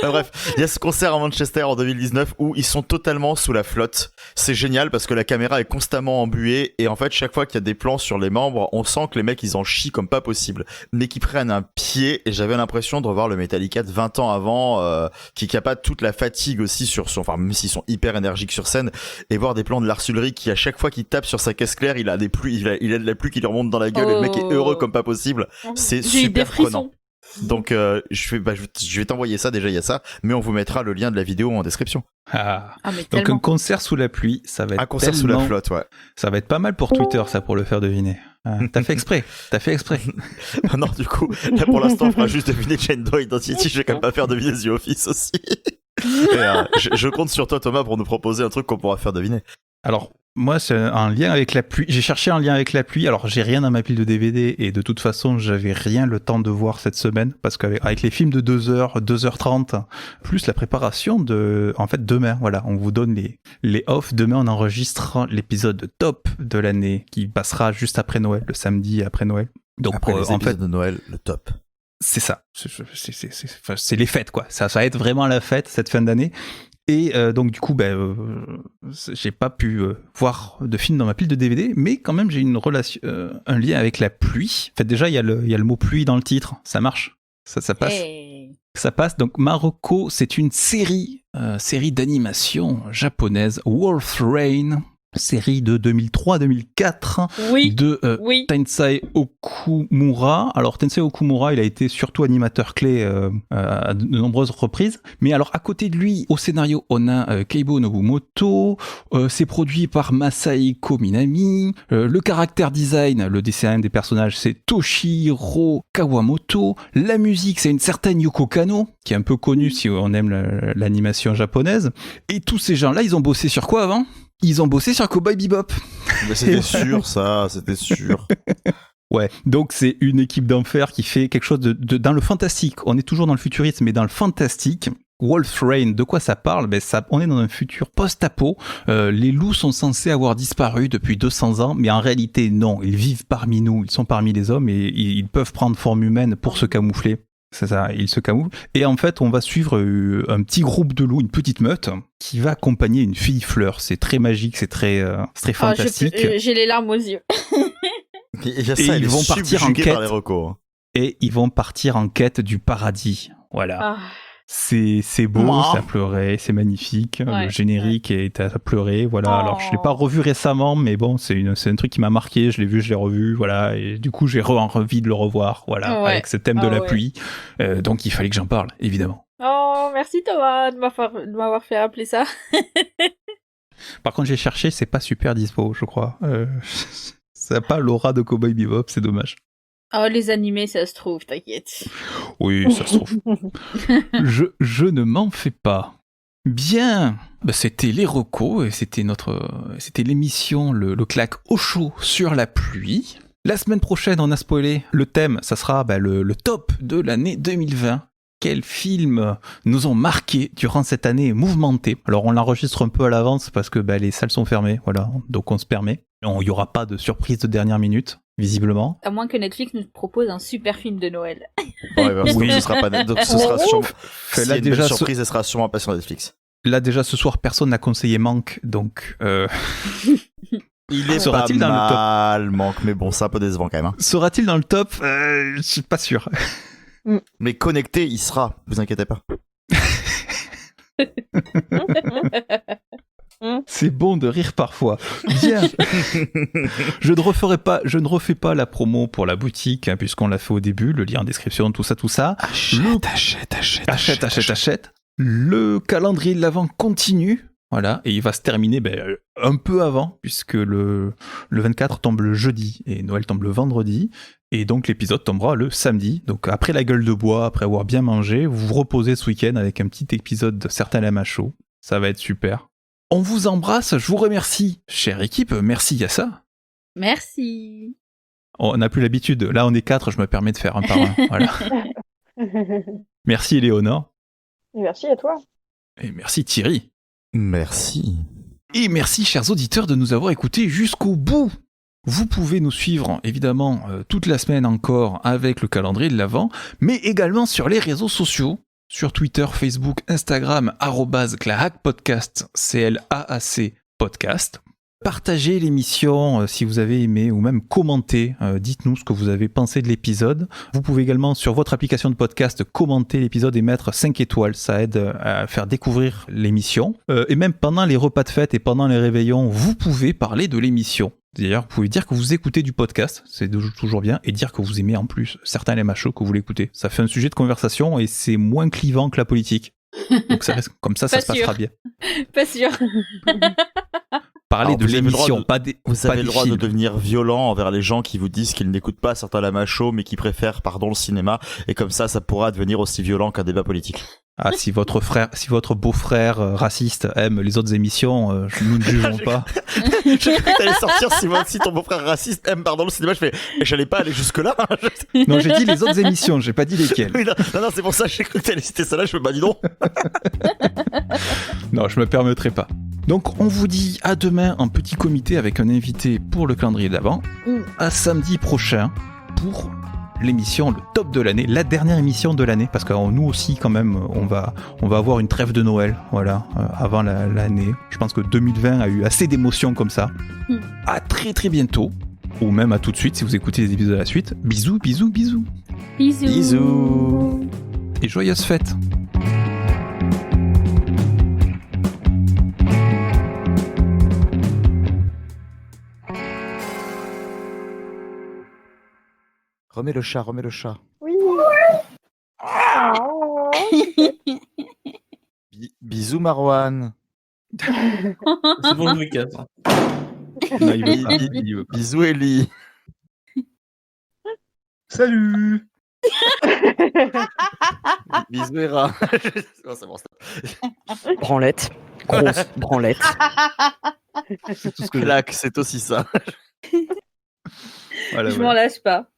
Bref, il y a ce concert à Manchester en 2019 où ils sont totalement sous la flotte. C'est génial parce que la caméra est constamment embuée et en fait chaque fois qu'il y a des plans sur les membres, on sent que les mecs ils en chient comme pas possible, mais qu'ils prennent un pied. Et j'avais l'impression de revoir le Metallica de 20 ans avant, qui a pas toute la fatigue aussi même s'ils sont hyper énergiques sur scène, et voir des plans de Lars Ulrich qui à chaque fois qu'il tape sur sa caisse claire, il a de la pluie qui lui remonte dans la gueule et le mec est heureux comme pas possible. C'est super prenant. Donc je vais t'envoyer ça, déjà il y a ça, mais on vous mettra le lien de la vidéo en description. Donc un concert sous la pluie, ça va être un concert sous la flotte, ouais. Ça va être pas mal pour Twitter, ça, pour le faire deviner. T'as fait exprès. Non, du coup, là pour l'instant on fera juste deviner Chain Door Identity, je vais quand même pas faire deviner The Office aussi. Et, je compte sur toi Thomas pour nous proposer un truc qu'on pourra faire deviner. Alors, moi, c'est un lien avec la pluie. J'ai cherché un lien avec la pluie. Alors, j'ai rien dans ma pile de DVD et de toute façon, j'avais rien le temps de voir cette semaine parce qu'avec les films de 2h, 2h30, plus la préparation demain, voilà, on vous donne les off. Demain, on enregistre l'épisode top de l'année qui passera juste après Noël, le samedi après Noël. Donc, après les épisodes de Noël, le top. C'est ça. C'est les fêtes, quoi. Ça va être vraiment la fête, cette fin d'année. Et donc du coup, j'ai pas pu voir de film dans ma pile de DVD, mais quand même j'ai une relation, un lien avec la pluie. En fait, déjà il y a le mot pluie dans le titre, ça marche, ça passe. Hey. Ça passe. Donc Marocco, c'est une série d'animation japonaise, Wolf Rain. Série de 2003-2004 de Tensai Okumura. Alors Tensai Okumura, il a été surtout animateur clé à de nombreuses reprises. Mais alors à côté de lui, au scénario, on a Keibo Nobumoto. C'est produit par Masahiko Minami. Le caractère design, le dessin des personnages, c'est Toshihiro Kawamoto. La musique, c'est une certaine Yoko Kanno, qui est un peu connue si on aime l'animation japonaise. Et tous ces gens-là, ils ont bossé sur quoi avant ? Ils ont bossé sur Cowboy Bebop. Mais c'était sûr, ça, c'était sûr. Ouais, donc c'est une équipe d'enfer qui fait quelque chose dans le fantastique. On est toujours dans le futurisme, mais dans le fantastique. Wolf Rain, de quoi ça parle ? On est dans un futur post-apo. Les loups sont censés avoir disparu depuis 200 ans, mais en réalité, non. Ils vivent parmi nous, ils sont parmi les hommes et ils peuvent prendre forme humaine pour se camoufler. C'est ça, il se camoufle. Et en fait, on va suivre un petit groupe de loups, une petite meute, qui va accompagner une fille fleur. C'est très magique, c'est très fantastique. J'ai les larmes aux yeux. Ils vont partir en quête. Et ils vont partir en quête du paradis. Voilà. C'est beau, Oh. ça a pleuré, c'est magnifique. Ouais, Le générique est à pleurer, voilà. Alors, je l'ai pas revu récemment, mais bon, c'est un truc qui m'a marqué. Je l'ai vu, je l'ai revu, voilà. Et du coup, j'ai envie de le revoir, voilà, Ouais. avec ce thème de la Ouais. pluie. Donc, il fallait que j'en parle, évidemment. Oh, merci Thomas de m'avoir fait appeler ça. Par contre, j'ai cherché, c'est pas super dispo, je crois. Ça n'a pas l'aura de Cowboy Bebop, c'est dommage. Oh, les animés, ça se trouve, t'inquiète. Oui, ça se trouve. Je ne m'en fais pas. Bien, c'était les recos et c'était l'émission le claque au chaud sur la pluie. La semaine prochaine, on a spoilé le thème, ça sera le top de l'année 2020. Quels films nous ont marqués durant cette année mouvementée. Alors on l'enregistre un peu à l'avance parce que les salles sont fermées, voilà, donc on se permet. Il n'y aura pas de surprise de dernière minute, visiblement. À moins que Netflix nous propose un super film de Noël. Ouais, parce que Oui. ce sera pas donc ce sera sûrement s'il y a Là, une déjà, belle surprise, elle sera sûrement pas sur Netflix. Là déjà ce soir, personne n'a conseillé Manque, donc... Il est Sera-t-il pas dans le top mal, Manque, mais bon, c'est un peu décevant quand même. Hein. Sera-t-il dans le top Je suis pas sûr. Mais connecté, il sera, vous inquiétez pas. C'est bon de rire parfois. Bien. Je ne refais pas la promo pour la boutique, hein, puisqu'on l'a fait au début, le lien en description, tout ça. Achète. Le calendrier de l'Avent continue. Voilà, et il va se terminer un peu avant, puisque le 24 tombe le jeudi et Noël tombe le vendredi, et donc l'épisode tombera le samedi. Donc après la gueule de bois, après avoir bien mangé, vous vous reposez ce week-end avec un petit épisode de Certains l'aiment à chaud. Ça va être super. On vous embrasse, je vous remercie, chère équipe, merci Yassa. Merci. On n'a plus l'habitude, là on est 4, je me permets de faire un par un. Voilà. Merci Éléonore. Merci à toi. Et merci Thierry. Merci. Et merci chers auditeurs de nous avoir écoutés jusqu'au bout. Vous pouvez nous suivre évidemment toute la semaine encore avec le calendrier de l'Avent, mais également sur les réseaux sociaux, sur Twitter, Facebook, Instagram, @clahacpodcast, CLAAC podcast. Partagez l'émission si vous avez aimé ou même commentez, dites-nous ce que vous avez pensé de l'épisode. Vous pouvez également sur votre application de podcast commenter l'épisode et mettre 5 étoiles, ça aide à faire découvrir l'émission. Et même pendant les repas de fête et pendant les réveillons, vous pouvez parler de l'émission. D'ailleurs, vous pouvez dire que vous écoutez du podcast, c'est toujours bien, et dire que vous aimez en plus certains l'aiment à chaud que vous l'écoutez. Ça fait un sujet de conversation et c'est moins clivant que la politique. Donc ça reste, comme ça se passera bien. Pas sûr. Parler Alors, de l'émission, pas des Vous avez des le droit films. de devenir violent envers les gens qui vous disent qu'ils n'écoutent pas certains Lama Show, mais qui préfèrent, le cinéma, et comme ça pourra devenir aussi violent qu'un débat politique. Ah, si votre beau-frère raciste aime les autres émissions, nous ne jugeons pas. J'ai cru que t'allais sortir si ton beau-frère raciste aime, le cinéma, j'allais pas aller jusque-là. Non, j'ai dit les autres émissions, j'ai pas dit lesquelles. Oui, non, c'est pour ça, j'ai cru que t'allais citer ça là, je me dis non. Non, je me permettrai pas. Donc, on vous dit à demain en petit comité avec un invité pour le calendrier de l'Avent. À samedi prochain pour l'émission, le top de l'année, la dernière émission de l'année, parce que nous aussi, quand même, on va avoir une trêve de Noël, voilà, avant l'année. Je pense que 2020 a eu assez d'émotions comme ça. À très très bientôt, ou même à tout de suite si vous écoutez les épisodes à la suite. Bisous, bisous, bisous. Bisous. Bisous. Et joyeuses fêtes. Remets le chat. Oui. Oh. Bisous Marwan. C'est bon, je me casse. Non, il veut pas. Bisous Ellie. Salut. Bisous Hera. Non, c'est bon, stop. Branlette. Grosse branlette. C'est tout ce que Claque, c'est aussi ça. Voilà, Je m'en lâche pas.